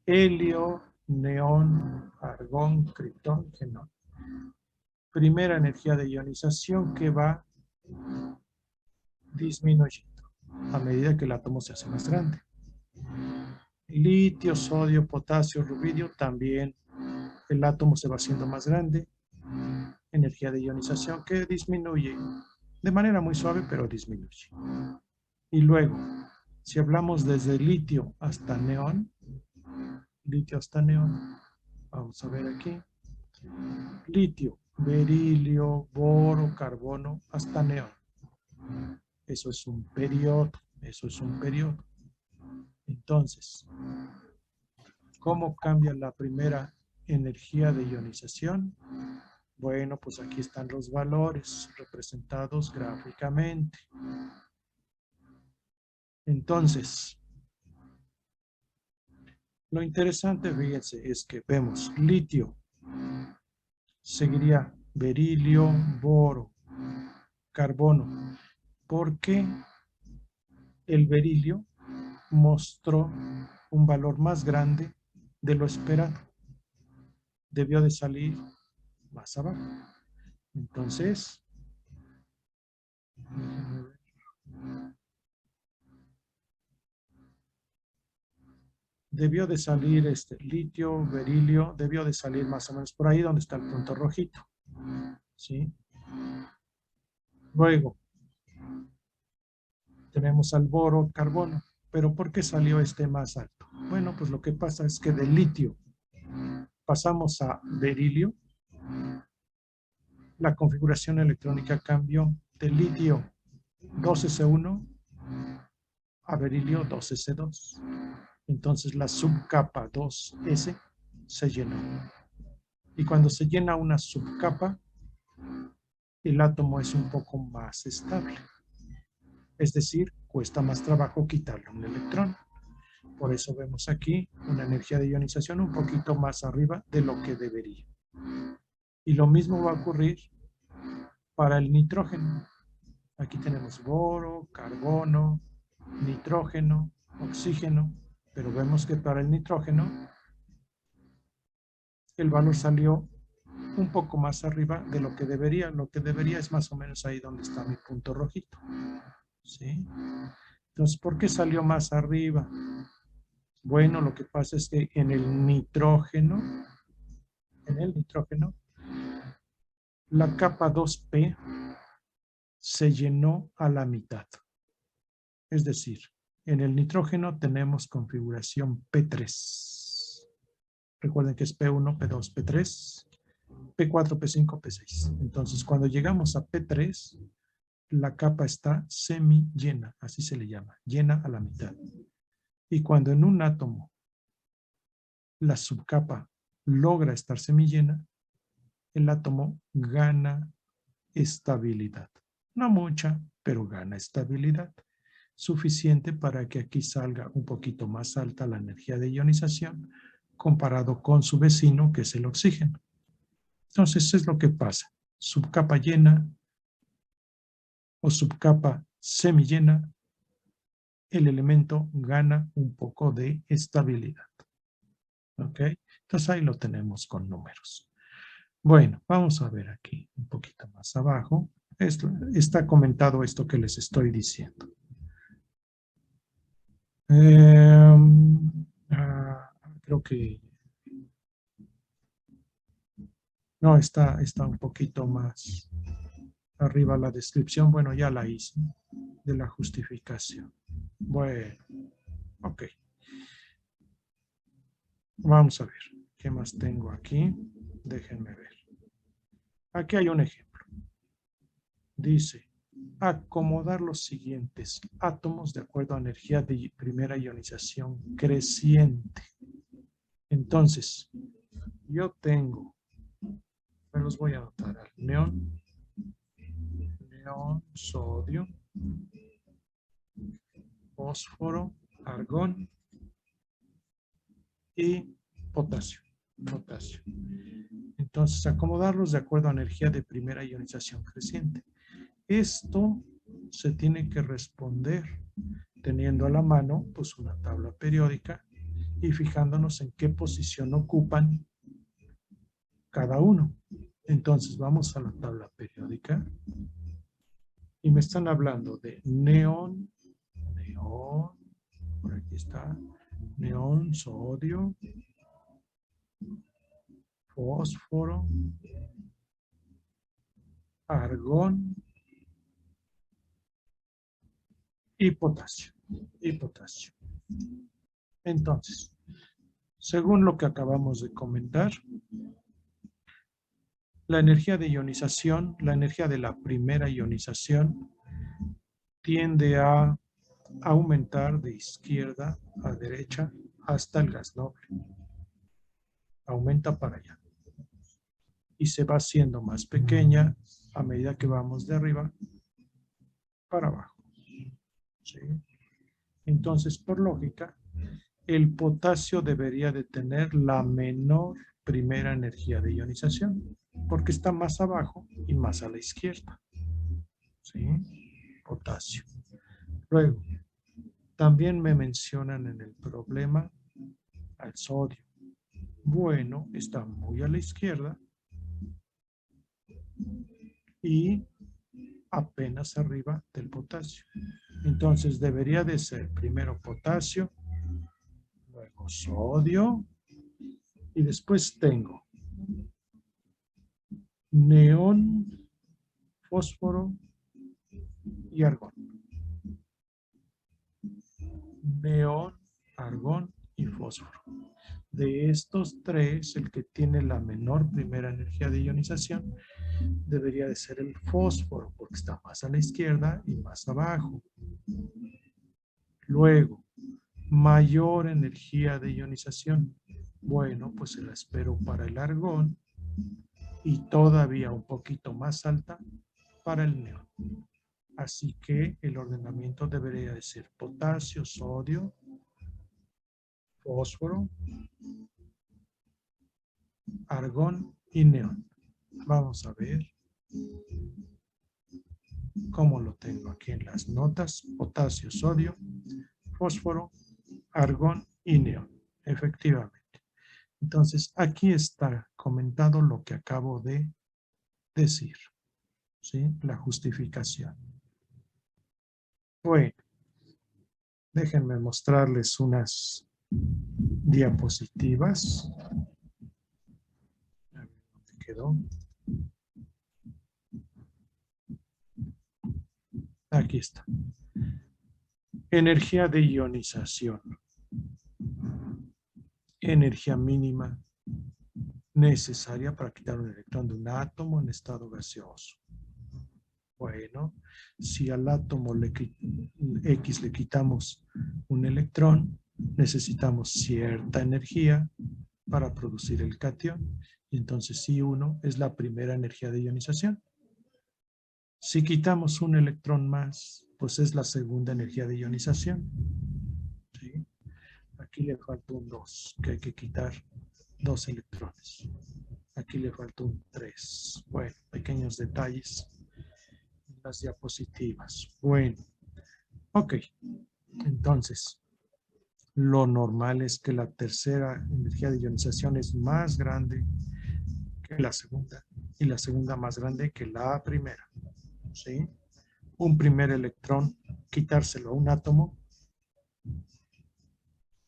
Helio, neón, argón, criptón, xenón. Primera energía de ionización que va disminuyendo a medida que el átomo se hace más grande. Litio, sodio, potasio, rubidio, también el átomo se va haciendo más grande. Energía de ionización que disminuye de manera muy suave, pero disminuye. Y luego, si hablamos desde litio hasta neón, vamos a ver aquí, litio, berilio, boro, carbono, hasta neón. Eso es un periodo, Entonces, ¿cómo cambia la primera energía de ionización? Bueno, pues aquí están los valores representados gráficamente. Entonces, lo interesante, fíjense, es que vemos litio, seguiría berilio, boro, carbono. ¿Por qué el berilio mostró un valor más grande de lo esperado? Debió de salir más abajo. Entonces, debió de salir litio, berilio, debió de salir más o menos por ahí donde está el punto rojito. ¿Sí? Luego, tenemos al boro, carbono. ¿Pero por qué salió este más alto? Bueno, pues lo que pasa es que de litio pasamos a berilio. La configuración electrónica cambió de litio 2s1 a berilio 2s2. Entonces la subcapa 2s se llenó. Y cuando se llena una subcapa, el átomo es un poco más estable. Es decir, cuesta más trabajo quitarle un electrón. Por eso vemos aquí una energía de ionización un poquito más arriba de lo que debería. Y lo mismo va a ocurrir para el nitrógeno. Aquí tenemos boro, carbono, nitrógeno, oxígeno, pero vemos que para el nitrógeno el valor salió un poco más arriba de lo que debería. Lo que debería es más o menos ahí donde está mi punto rojito. ¿Sí? Entonces, ¿por qué salió más arriba? Bueno, lo que pasa es que en el nitrógeno, la capa 2P se llenó a la mitad. Es decir, en el nitrógeno tenemos configuración P3. Recuerden que es P1, P2, P3, P4, P5, P6. Entonces, cuando llegamos a P3, la capa está semi llena, así se le llama, llena a la mitad. Y cuando en un átomo la subcapa logra estar semillena, el átomo gana estabilidad. No mucha, pero gana estabilidad. Suficiente para que aquí salga un poquito más alta la energía de ionización comparado con su vecino, que es el oxígeno. Entonces, eso es lo que pasa. Subcapa llena o subcapa semillena, el elemento gana un poco de estabilidad. ¿Ok? Entonces ahí lo tenemos con números. Bueno, vamos a ver aquí un poquito más abajo. Está comentado esto que les estoy diciendo. Creo que no, está un poquito más arriba la descripción. Bueno, ya la hice de la justificación. Bueno, ok. Vamos a ver. ¿Qué más tengo aquí? Déjenme ver. Aquí hay un ejemplo. Dice, acomodar los siguientes átomos de acuerdo a energía de primera ionización creciente. Entonces, yo tengo, me los voy a anotar, al neón, sodio, fósforo, argón y potasio. Entonces, acomodarlos de acuerdo a energía de primera ionización creciente. Esto se tiene que responder teniendo a la mano pues una tabla periódica y fijándonos en qué posición ocupan cada uno. Entonces vamos a la tabla periódica y me están hablando de neón, por aquí está, neón, sodio, fósforo, argón y potasio. Entonces, según lo que acabamos de comentar, la energía de ionización, la energía de la primera ionización, tiende a aumentar de izquierda a derecha hasta el gas noble. Aumenta para allá. Y se va haciendo más pequeña a medida que vamos de arriba para abajo. ¿Sí? Entonces, por lógica, el potasio debería de tener la menor primera energía de ionización, porque está más abajo y más a la izquierda. ¿Sí? Potasio. Luego, también me mencionan en el problema al sodio. Bueno, está muy a la izquierda y apenas arriba del potasio. Entonces debería de ser primero potasio, luego sodio y después tengo neón, fósforo y argón. Neón, argón y fósforo. De estos tres, el que tiene la menor primera energía de ionización debería de ser el fósforo, porque está más a la izquierda y más abajo. Luego, mayor energía de ionización. Bueno, pues se la espero para el argón y todavía un poquito más alta para el neón. Así que el ordenamiento debería de ser potasio, sodio, fósforo, argón y neón. Vamos a ver cómo lo tengo aquí en las notas. Potasio, sodio, fósforo, argón y neón. Efectivamente. Entonces, aquí está comentado lo que acabo de decir. ¿Sí? La justificación. Bueno, déjenme mostrarles unas diapositivas. A ver dónde quedó. Aquí está. Energía de ionización. Energía mínima necesaria para quitar un electrón de un átomo en estado gaseoso. Bueno, si al átomo X le quitamos un electrón, necesitamos cierta energía para producir el catión. Y entonces I1 es la primera energía de ionización. Si quitamos un electrón más, pues es la segunda energía de ionización. ¿Sí? Aquí le falta un 2, que hay que quitar 2 electrones. Aquí le falta un 3. Bueno, pequeños detalles en las diapositivas. Bueno, ok. Entonces, lo normal es que la tercera energía de ionización es más grande que la segunda y la segunda más grande que la primera. ¿Sí? Un primer electrón, quitárselo a un átomo,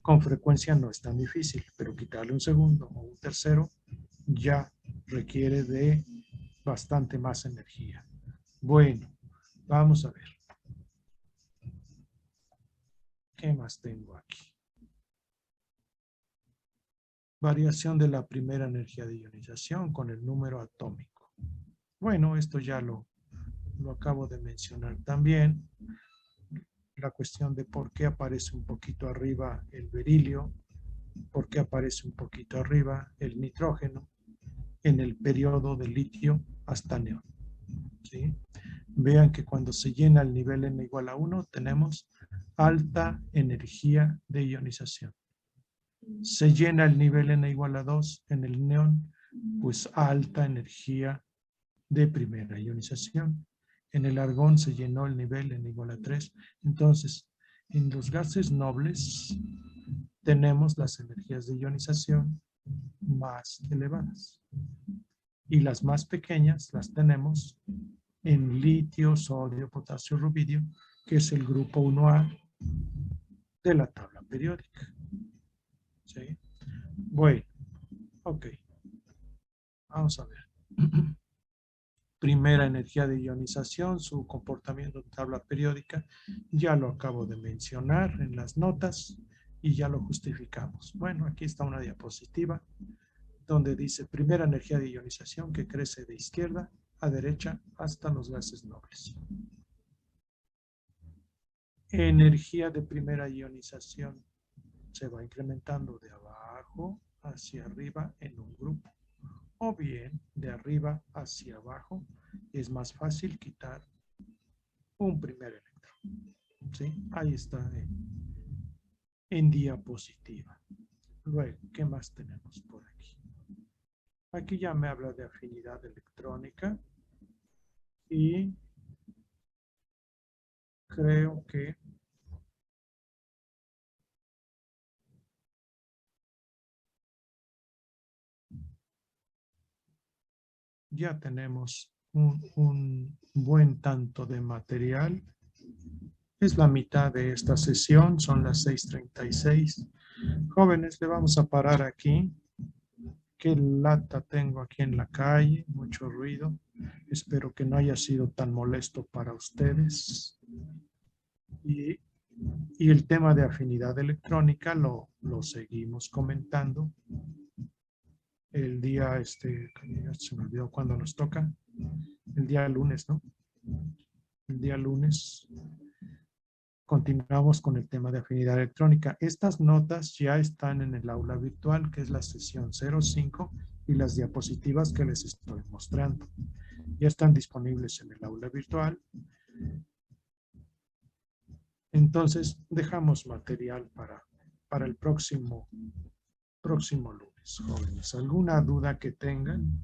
con frecuencia no es tan difícil, pero quitarle un segundo o un tercero ya requiere de bastante más energía. Bueno, vamos a ver. ¿Qué más tengo aquí? Variación de la primera energía de ionización con el número atómico. Bueno, esto ya lo acabo de mencionar también. La cuestión de por qué aparece un poquito arriba el berilio, por qué aparece un poquito arriba el nitrógeno en el periodo de litio hasta neón. ¿Sí? Vean que cuando se llena el nivel n igual a 1, tenemos alta energía de ionización. Se llena el nivel n igual a 2 en el neón, pues alta energía de primera ionización. En el argón se llenó el nivel n igual a 3. Entonces, en los gases nobles tenemos las energías de ionización más elevadas. Y las más pequeñas las tenemos en litio, sodio, potasio, rubidio, que es el grupo 1A de la tabla periódica. ¿Sí? Bueno, ok. Vamos a ver. Primera energía de ionización, su comportamiento en tabla periódica, ya lo acabo de mencionar en las notas y ya lo justificamos. Bueno, aquí está una diapositiva donde dice primera energía de ionización que crece de izquierda a derecha hasta los gases nobles. Energía de primera ionización se va incrementando de abajo hacia arriba en un grupo, o bien de arriba hacia abajo. Es más fácil quitar un primer electrón. ¿Sí? Ahí está en diapositiva. Luego, ¿qué más tenemos por aquí? Aquí ya me habla de afinidad electrónica y creo que ya tenemos un buen tanto de material. Es la mitad de esta sesión, son las 6:36. Jóvenes, le vamos a parar aquí. Qué lata tengo aquí en la calle, mucho ruido. Espero que no haya sido tan molesto para ustedes. Y el tema de afinidad electrónica lo seguimos comentando. El día, se me olvidó cuándo nos toca. El día lunes, ¿no? El día lunes continuamos con el tema de afinidad electrónica. Estas notas ya están en el aula virtual, que es la sesión 05, y las diapositivas que les estoy mostrando. Ya están disponibles en el aula virtual. Entonces, dejamos material para el próximo lunes, jóvenes. ¿Alguna duda que tengan?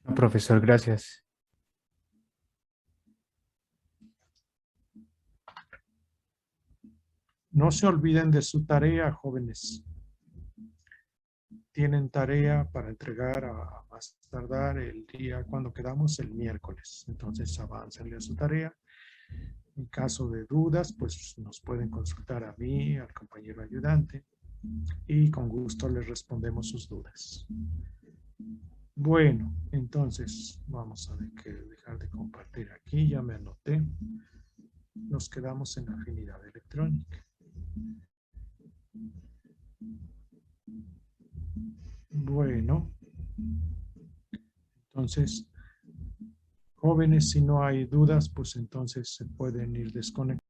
No, profesor, gracias. No se olviden de su tarea, jóvenes. Tienen tarea para entregar a más tardar el día cuando quedamos el miércoles. Entonces, aváncenle a su tarea. En caso de dudas, pues nos pueden consultar a mí, al compañero ayudante, y con gusto les respondemos sus dudas. Bueno, entonces vamos a dejar de compartir aquí. Ya me anoté. Nos quedamos en afinidad electrónica. Bueno, entonces, jóvenes, si no hay dudas, pues entonces se pueden ir desconectando.